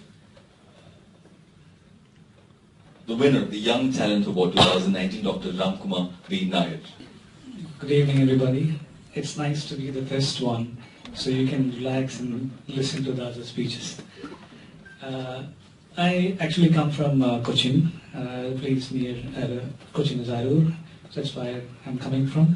Speaker 2: the winner of the Young Talent Award 2019, Dr. Ramkumar V. Nair.
Speaker 11: Good evening, everybody. It's nice to be the first one, so you can relax and listen to the other speeches. I actually come from Cochin, a place near Cochin is Arur. That's where I'm coming from.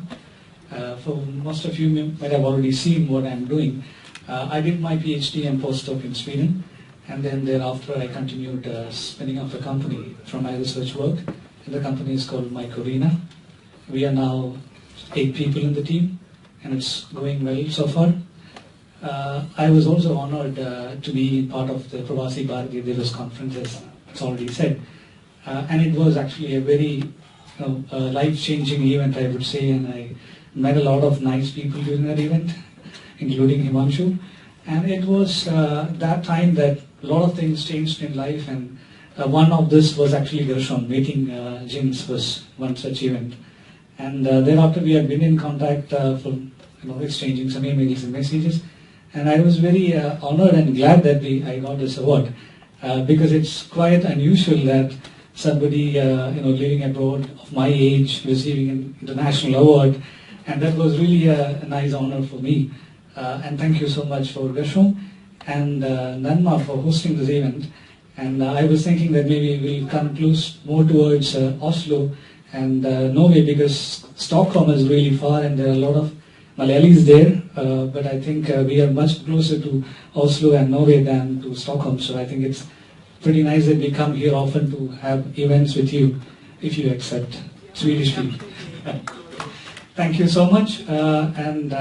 Speaker 11: For most of you might have already seen what I'm doing. I did my PhD and postdoc in Sweden, and then thereafter I continued spinning up a company from my research work, and the company is called Mycorina. We are now 8 people in the team, and it's going well so far. I was also honored to be part of the Pravasi Bharatiya Divas conference, as it's already said, and it was actually a very life-changing event, I would say, and I met a lot of nice people during that event, including Himanshu. And it was that time that a lot of things changed in life, and one of this was actually Garshom. Meeting Jins was one such event. And thereafter we had been in contact for exchanging some emails and messages. And I was very honored and glad that I got this award. because it's quite unusual that somebody living abroad of my age receiving an international award, and that was really a nice honor for me. And thank you so much for Garshom and Nanma for hosting this event. And I was thinking that maybe we'll come close more towards Oslo and Norway, because Stockholm is really far and there are a lot of Malayalees there, but I think we are much closer to Oslo and Norway than to Stockholm, so I think it's pretty nice that we come here often to have events with you, if you accept Swedish people. Thank you so much, and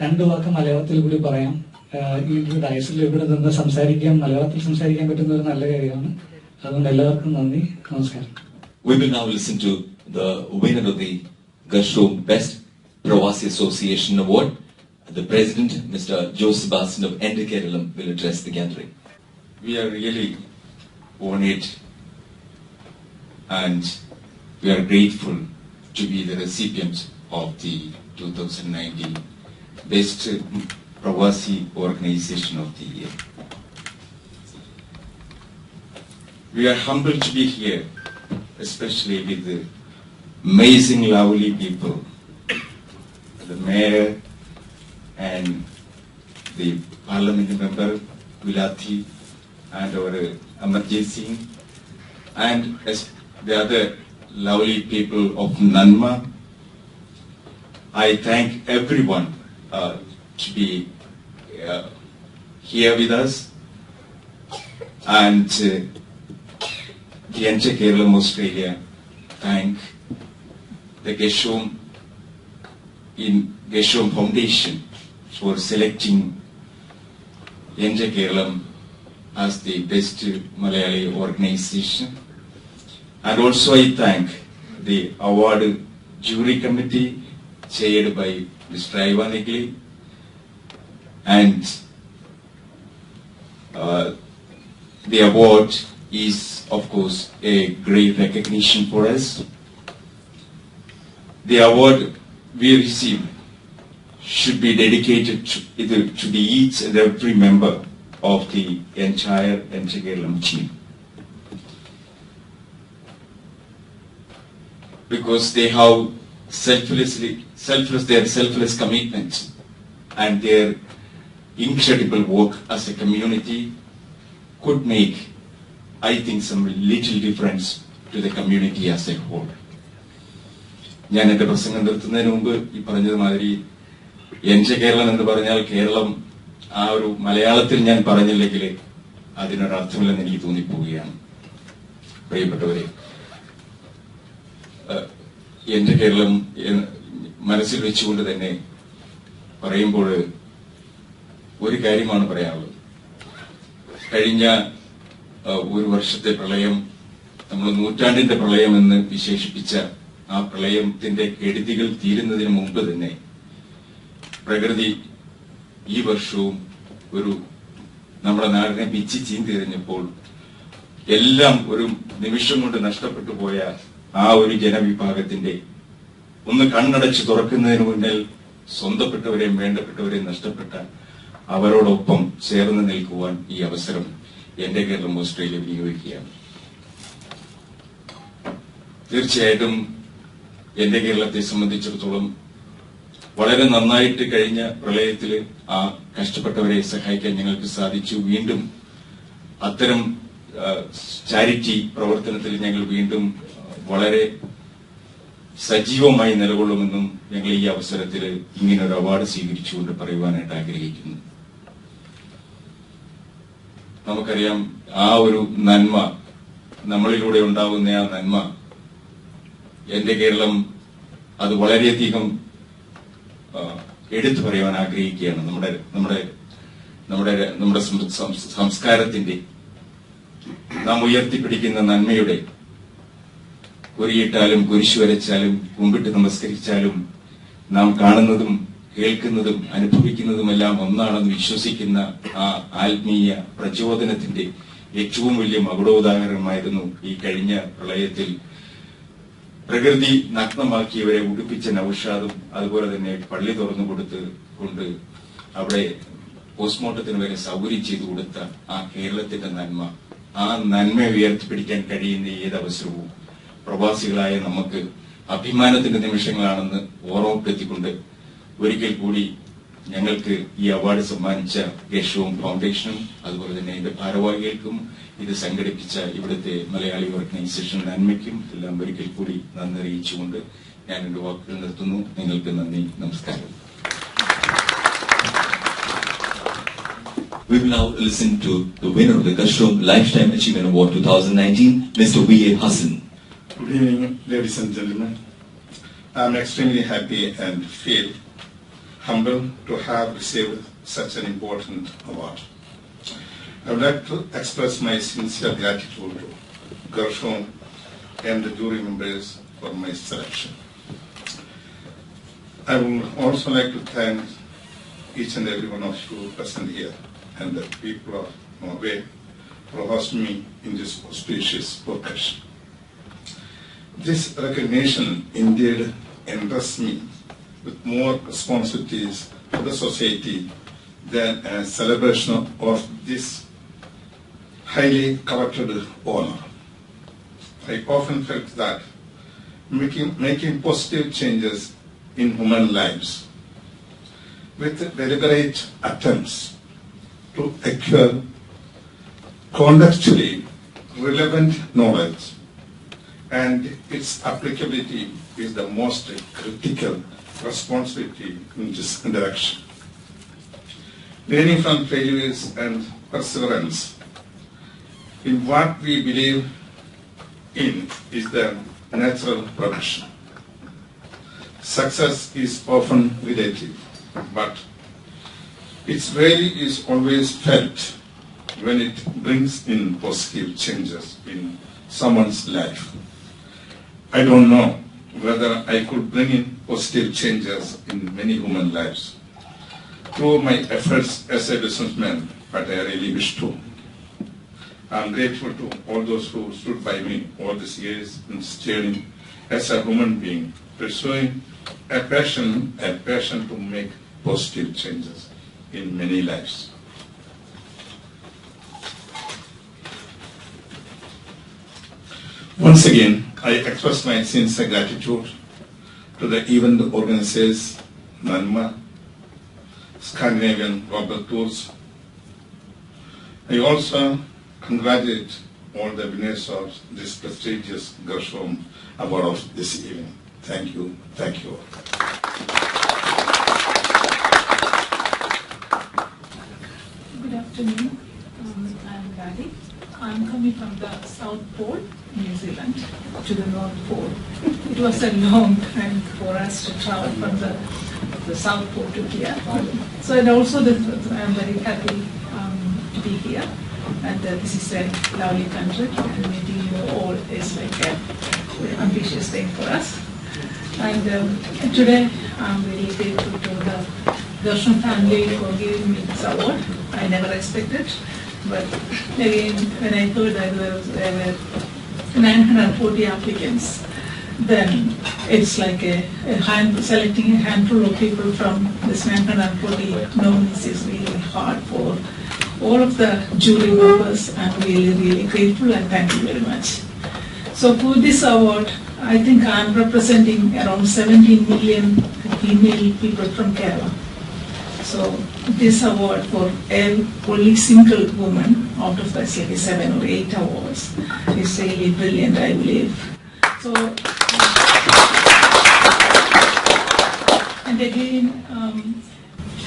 Speaker 11: രണ്ടു വാക്ക് മലയാളത്തിൽ കൂടി പറയാം. ഈ ഡയസിൽ ഇവിടെ നിന്ന് സംസാരിക്കാൻ, മലയാളത്തിൽ സംസാരിക്കാൻ പറ്റുന്ന ഒരു നല്ല കാര്യമാണ്. അതുകൊണ്ട് എല്ലാവർക്കും നന്ദി, നമസ്കാരം.
Speaker 2: We will now listen to the winner of the Garshom Best Pravasi Association Award. The President, Mr. Joseph of Enter Kerala, will address the gathering.
Speaker 12: We are really honored and we are grateful to be the recipient of the 2019 Best Pravasi Organization of the Year. We are humbled to be here, especially with the amazing, lovely people, the mayor and the parliament member Gulati and our Amar Jeet and the other lovely people of Nanma. I thank everyone to be here with us, and the entire Kerala Australia thank the Garshom Foundation for selecting Enter Kerala as the best Malayali organization. And also I thank the award jury committee chaired by Mr. Nigli, and the award is of course a great recognition for us. The award we receive should be dedicated to the each and every member of the entire Enter Kerala team, because they have selfless commitment and their incredible work as a community could make, I think, some little difference to the community as a whole. ഞാൻ എൻ്റെ പ്രസംഗം നിർത്തുന്നതിന് മുമ്പ് ഈ പറഞ്ഞതുമാതിരി എൻ്റെ കേരളം എന്ന് പറഞ്ഞാൽ കേരളം ആ ഒരു മലയാളത്തിൽ ഞാൻ പറഞ്ഞില്ലെങ്കിൽ അതിനൊരർത്ഥമില്ലെന്ന് എനിക്ക് തോന്നിപ്പോവുകയാണ്. പ്രിയപ്പെട്ടവരെ, എൻ്റെ കേരളം മനസ്സിൽ വെച്ചുകൊണ്ട് തന്നെ പറയുമ്പോൾ ഒരു കാര്യമാണ് പറയാനുള്ളത്. കഴിഞ്ഞ ഒരു വർഷത്തെ പ്രളയം നമ്മൾ നൂറ്റാണ്ടിന്റെ പ്രളയം എന്ന് വിശേഷിപ്പിച്ച ആ പ്രളയത്തിന്റെ കെടുതികൾ തീരുന്നതിന് മുമ്പ് തന്നെ പ്രകൃതി ഈ വർഷവും ഒരു നമ്മുടെ നാടിനെ പിച്ചി ചീന്തിരിഞ്ഞപ്പോൾ എല്ലാം ഒരു നിമിഷം കൊണ്ട് നഷ്ടപ്പെട്ടു പോയ ആ ഒരു ജനവിഭാഗത്തിന്റെ ഒന്ന് കണ്ണടച്ച് തുറക്കുന്നതിന് മുന്നിൽ സ്വന്തപ്പെട്ടവരെയും വേണ്ടപ്പെട്ടവരെയും നഷ്ടപ്പെട്ട അവരോടൊപ്പം ചേർന്ന് നിൽക്കുവാൻ ഈ അവസരം എന്റെ കേരളം ഓസ്ട്രേലിയ വിനിയോഗിക്കുകയാണ്. തീർച്ചയായിട്ടും എന്റെ കേരളത്തെ സംബന്ധിച്ചിടത്തോളം വളരെ നന്നായിട്ട് കഴിഞ്ഞ പ്രളയത്തിൽ ആ കഷ്ടപ്പെട്ടവരെ സഹായിക്കാൻ ഞങ്ങൾക്ക് സാധിച്ചു. വീണ്ടും അത്തരം ചാരിറ്റി പ്രവർത്തനത്തിൽ ഞങ്ങൾ വീണ്ടും വളരെ സജീവമായി നിലകൊള്ളുമെന്നും ഞങ്ങൾ ഈ അവസരത്തിൽ ഇങ്ങനൊരു അവാർഡ് സ്വീകരിച്ചുകൊണ്ട് പറയുവാനായിട്ട് ആഗ്രഹിക്കുന്നു. നമുക്കറിയാം, ആ ഒരു നന്മ, നമ്മളിലൂടെ ഉണ്ടാകുന്ന ആ നന്മ എന്റെ കേരളം അത് വളരെയധികം എടുത്തു പറയുവാൻ ആഗ്രഹിക്കുകയാണ്. നമ്മുടെ സംസ്കാരത്തിന്റെ, നാം ഉയർത്തിപ്പിടിക്കുന്ന നന്മയുടെ കുരിയിട്ടാലും കുരിശു വരച്ചാലും കുമ്പിട്ട് നമസ്കരിച്ചാലും നാം കാണുന്നതും കേൾക്കുന്നതും അനുഭവിക്കുന്നതുമെല്ലാം ഒന്നാണെന്ന് വിശ്വസിക്കുന്ന ആ ആത്മീയ പ്രചോദനത്തിന്റെ ഏറ്റവും വലിയ മകുടോദാഹരണമായിരുന്നു ഈ കഴിഞ്ഞ പ്രളയത്തിൽ പ്രകൃതി നഗ്നമാക്കിയവരെ ഉടുപ്പിച്ച നൗഷാദും അതുപോലെ തന്നെ പള്ളി തുറന്നു കൊണ്ട് അവിടെ പോസ്റ്റ്മോർട്ടത്തിന് വരെ സൗകര്യം ചെയ്തു കൊടുത്ത ആ കേരളത്തിന്റെ നന്മ ആ നന്മ ഉയർത്തിപ്പിടിക്കാൻ കഴിയുന്ന ഏതവസരവും പ്രവാസികളായ നമുക്ക് അഭിമാനത്തിന്റെ നിമിഷങ്ങളാണെന്ന് ഓർമ്മപ്പെടുത്തിക്കൊണ്ട് ഒരിക്കൽ കൂടി ഞങ്ങൾക്ക് ഈ അവാർഡ് സമ്മാനിച്ച ഗർഷോം ഫൗണ്ടേഷനും അതുപോലെ തന്നെ ഇതിന്റെ ഭാരവാഹികൾക്കും ഇത് സംഘടിപ്പിച്ച ഇവിടുത്തെ മലയാളി ഓർഗനൈസേഷൻ നന്മയ്ക്കും എല്ലാം ഒരിക്കൽ കൂടി നന്ദി അറിയിച്ചുകൊണ്ട് ഞാൻ എന്റെ വാക്കുകൾ നിർത്തുന്നു. നിങ്ങൾക്ക് നന്ദി, നമസ്കാരം.
Speaker 2: We will now listen to the winner of the Garshom Lifetime Achievement Award 2019, Mr. V.A. Hassan.
Speaker 9: Good evening, ladies and gentlemen. I am extremely happy and feel humbled to have received such an important award. I would like to express my sincere gratitude to Garshom and the jury members for my selection. I would also like to thank each and every one of you present here and the people of Norway for hosting me in this auspicious occasion. This recognition indeed entrusts me with more responsibilities to the society than a celebration of this highly coveted honor. I often felt that making positive changes in human lives with deliberate attempts to acquire contextually relevant knowledge and its applicability is the most critical responsibility in this direction. Learning from failures and perseverance in what we believe in is the natural progression. Success is often relative, but its value is always felt when it brings in positive changes in someone's life. I don't know whether I could bring in positive changes in many human lives through my efforts as a businessman, but I really wish to. I am grateful to all those who stood by me all these years in this journey as a human being, pursuing a passion to make positive changes in many lives. Once again, I express my sincere gratitude to the event organizers, NANMA, Scandinavian Global Tours. I also congratulate all the winners of this prestigious Garshom Award of this evening. Thank you. Thank you all.
Speaker 13: Good afternoon. I'm Gadi. I'm coming from the South Pole, New Zealand, to the North Pole. It was a long time for us to travel from the South Pole to here. So, and also I'm very happy to be here. And this is a lovely country, and meeting you all is like a very ambitious thing for us. And today I'm very grateful to the Garshom family for giving me this award. I never expected, but again, when I heard that there were 940 applicants, then it's like selecting a handful of people from this 940 nominees is really hard for all of the jury members. I'm really, really grateful and thank you very much. So for this award, I think I'm representing around 17 million female people from Kerala. So this award for only single woman out of the 7 or 8 awards is really brilliant, I believe. So, and again,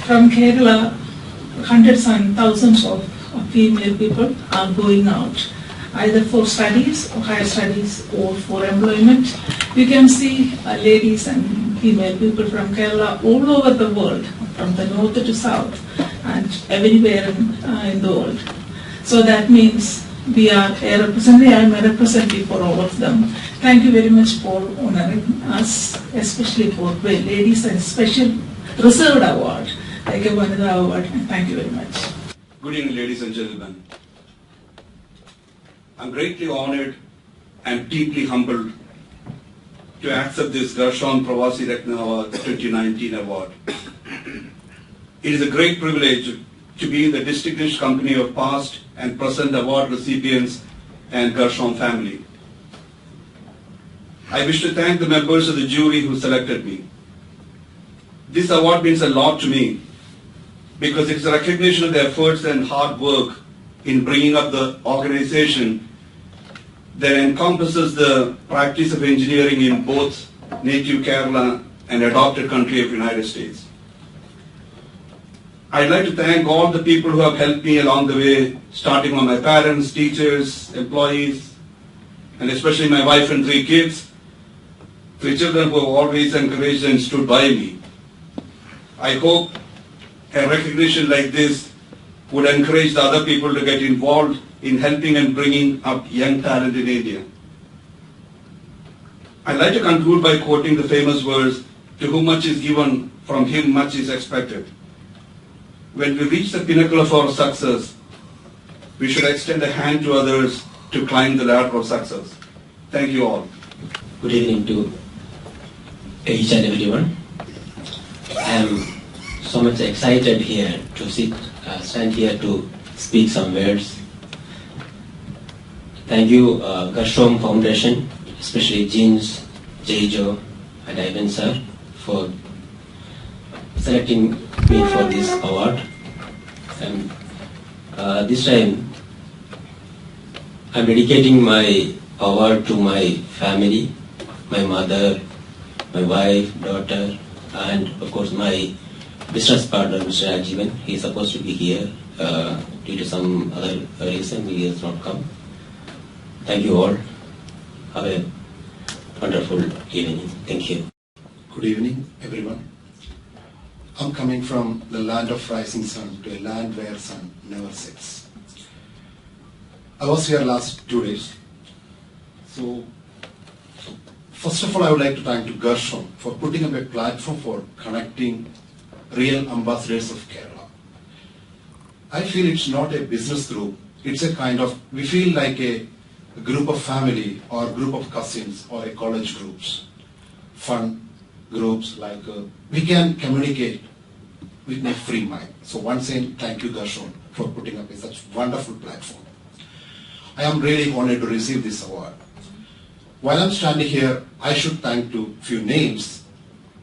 Speaker 13: from Kerala, hundreds and thousands of female people are going out, either for studies or higher studies or for employment. You can see ladies and female people from Kerala all over the world, from the north to south and everywhere in the world. So that means we are a representative, I am a representative for all of them. Thank you very much for honoring us, especially for ladies, and special reserved award, like a Vanida award. Thank you very much.
Speaker 14: Good evening, ladies and gentlemen. I'm greatly honored and deeply humbled to accept this Garshom Pravasi Ratna Award 2019 award. It is a great privilege to be in the distinguished company of past and present award recipients and Garshom family. I wish to thank the members of the jury who selected me. This award means a lot to me because it's a recognition of the efforts and hard work in bringing up the organization that encompasses the practice of engineering in both native Kerala and adopted country of United States. I'd like to thank all the people who have helped me along the way, starting from my parents, teachers, employees, and especially my wife and 3 kids, 3 children who have always encouraged and stood by me. I hope a recognition like this would encourage the other people to get involved in helping and bringing up young talent in India. I'd like to conclude by quoting the famous words, "To whom much is given, from him much is expected." When we reach the pinnacle of our success, we should extend a hand to others to climb the ladder of success. Thank you all.
Speaker 15: Good evening to each and everyone. I am so much excited here to stand here to speak some words. Thank you, Garshom Foundation, especially Jins, Jaijo, and Ivan sir, for selecting me for this award. And this time, I'm dedicating my award to my family, my mother, my wife, daughter, and of course my business partner, Mr. Rajivan. He is supposed to be here. Due to some other reason, he has not come. Thank you all. Have a wonderful evening. Thank you.
Speaker 16: Good evening, everyone. I'm coming from the land of rising sun to a land where sun never sets. I was here last 2 days. So, first of all, I would like to thank to Garshom for putting up a platform for connecting real ambassadors of Kerala. I feel it's not a business group. It's a kind of, we feel like a group of family or group of cousins or a college groups. Fun groups like we can communicate with a free mind. So once again, thank you Garshom for putting up such wonderful platform. I am really honored to receive this award. While I'm standing here, I should thank to few names.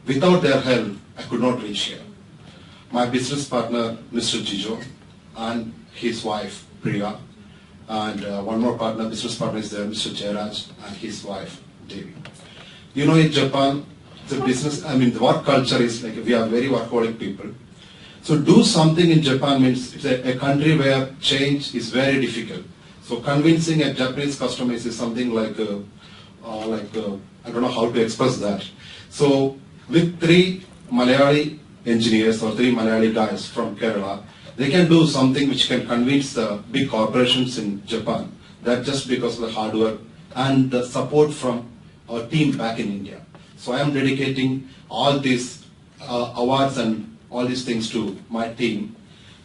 Speaker 16: Without their help, I could not reach here. My business partner, Mr. Jaijo, and his wife, Priya, and one more partner, business partner is there, Mr. Jairaj, and his wife, Devi. You know, in Japan, the business, the work culture is like, we are very workaholic people. So do something in Japan means it's a country where change is very difficult. So convincing a Japanese customer is something like I don't know how to express that. So with 3 Malayali engineers or 3 Malayali guys from Kerala, they can do something which can convince the big corporations in Japan that just because of the hard work and the support from our team back in India. So I am dedicating all these awards and all these things to my team.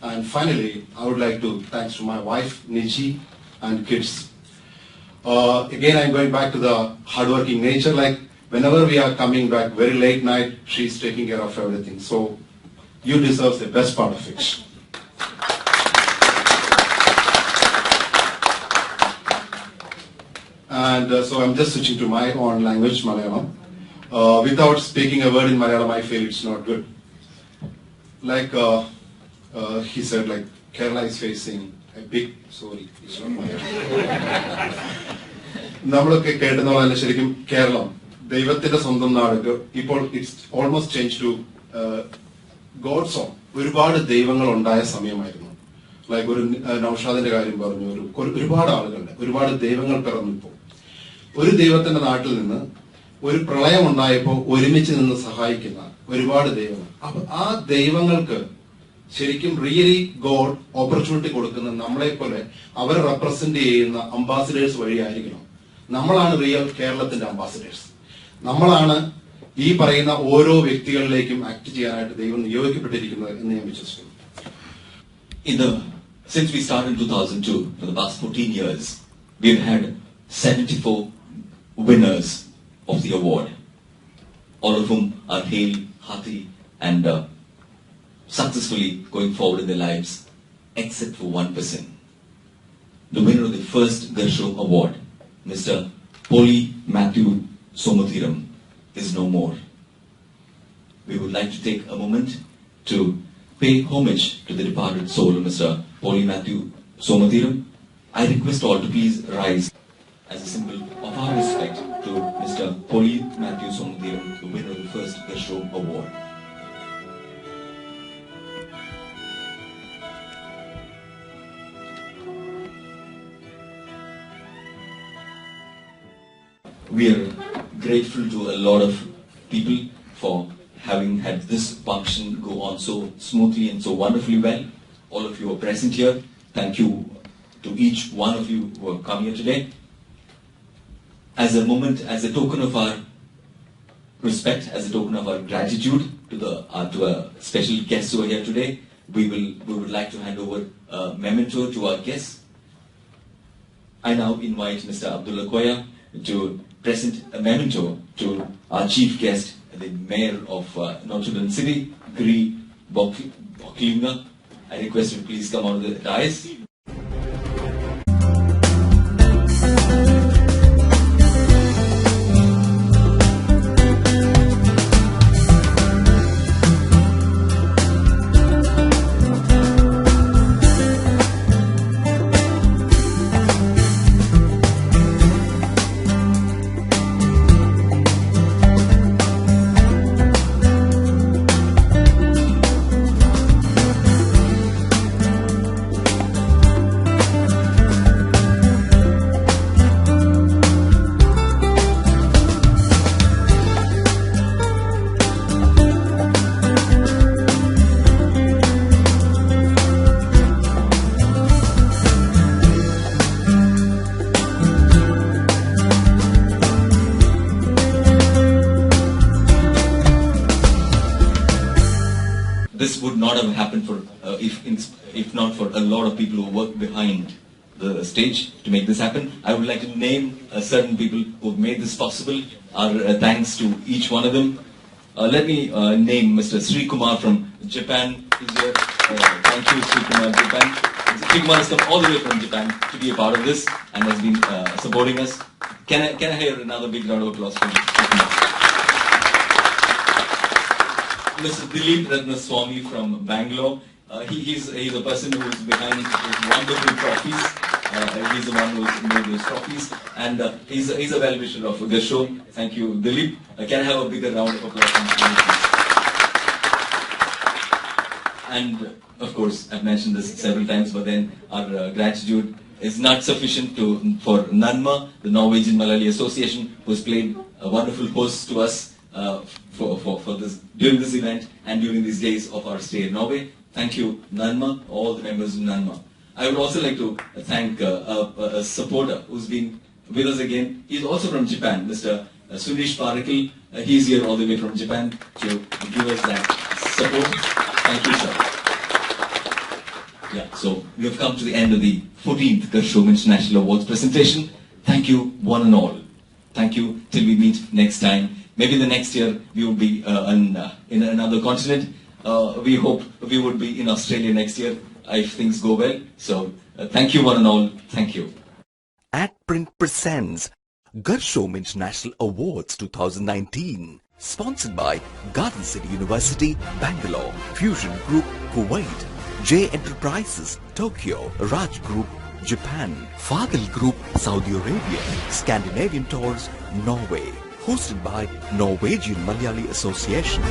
Speaker 16: And finally, I would like to thanks to my wife, Niji, and kids. Again, I'm going back to the hardworking nature. Like whenever we are coming back very late night, she's taking care of everything. So you deserve the best part of it. And so I'm just switching to my own language, Malayalam. Without speaking a word in Malayalam, I feel it's not good. Like he said, like Kerala is facing a big, sorry, it's not my നമ്മളൊക്കെ കേട്ടെന്നുള്ള ശരിക്കും കേരളം ദൈവത്തിന്റെ സ്വന്തം നാട് ഇപ്പോൾ it's almost change to God's own. ഒരുപാട് ദൈവങ്ങൾ ഉണ്ടായ സമയമായിരുന്നു. ലൈക്ക് ഒരു നൗഷാദിന്റെ കാര്യം പറഞ്ഞു, ഒരുപാട് ആളുകളുടെ ഒരുപാട് ദൈവങ്ങൾ പിറന്നു. ഇപ്പോൾ ഒരു ദൈവത്തിന്റെ നാട്ടിൽ നിന്ന് ഒരു പ്രളയം ഉണ്ടായപ്പോൾ ഒരുമിച്ച് നിന്ന് സഹായിക്കുന്ന ഒരുപാട് ദൈവങ്ങൾ. അപ്പൊ ആ ദൈവങ്ങൾക്ക് ശരിക്കും റിയലി ഗോഡ് ഓപ്പർച്യൂണിറ്റി കൊടുക്കുന്ന നമ്മളെ പോലെ അവരെ റെപ്രസെന്റ് ചെയ്യുന്ന അംബാസിഡേഴ്സ് വഴിയായിരിക്കണം. നമ്മളാണ് റിയൽ കേരളത്തിന്റെ അംബാസിഡേഴ്സ്. നമ്മളാണ് ഈ പറയുന്ന ഓരോ വ്യക്തികളിലേക്കും ആക്ട് ചെയ്യാനായിട്ട് ദൈവം നിയോഗിക്കപ്പെട്ടിരിക്കുന്നത് എന്ന് ഞാൻ വിശ്വസിക്കുന്നു.
Speaker 2: Since we started in 2002, for the past 14 years, we've had 74 winners of the award, all of whom are hale, hearty, and successfully going forward in their lives, except for one person. the winner of the first Garshom Award, Mr. Poli Matthew Somathiram, is no more. We would like to take a moment to pay homage to the departed soul of Mr. Poli Matthew Somathiram. I request all to please rise as a symbol of our respect to Mr. Poli Matthew Somathiram, the winner of the first Garshom Award. We are grateful to a lot of people for having had this function go on so smoothly and so wonderfully well. All of you are present here. Thank you to each one of you who have come here today. As a moment, as a token of our respect, as a token of our gratitude to our special guests who are here today, we would like to hand over a memento to our guests. I now invite Mr. Abdulla Koya to present a memento to our chief guest, the Mayor of Notodden City, Bløchlinger. I request you to please come out of the dais. This would not have happened if not for a lot of people who work behind the stage to make this happen. I would like to name certain people who have made this possible. Our thanks to each one of them. Let me name Mr. Sri Kumar from Japan. He's here. Thank you, Sri Kumar, Japan. Sri Kumar has come all the way from Japan to be a part of this and has been supporting us. Can I hear another big round of applause from Sri Kumar? Mr. Dilip Ratnaswamy from Bangalore. He's a person who is behind these wonderful trophies. He's the one who's made those trophies. And he's a well-wisher of Garshom. Thank you, Dilip. Can I have a bigger round of applause from Dilip? And of course, I've mentioned this several times, but then our gratitude is not sufficient for NANMA, the Norwegian Malayali Association, who's played a wonderful host to us for this during this event and during these days of our stay in Norway. Thank you, NANMA, all the members of NANMA. I would also like to thank a supporter who's been with us again. He's also from Japan, Mr. Suresh Parakal. He's here all the way from Japan to give us that support. Thank you, sir. Yeah, so we have come to the end of the 14th Garshom International Awards presentation. Thank you, one and all. Thank you till we meet next time. Maybe the next year we will be in another continent. We hope we would be in Australia next year if things go well. So thank you one and all. Thank you.
Speaker 1: Print presents Garshom International Awards 2019. Sponsored by Garden City University, Bangalore, Fusion Group, Kuwait, J Enterprises, Tokyo, Raj Group, Japan, Fadil Group, Saudi Arabia, Scandinavian Tours, Norway. Hosted by Norwegian Malayali Association.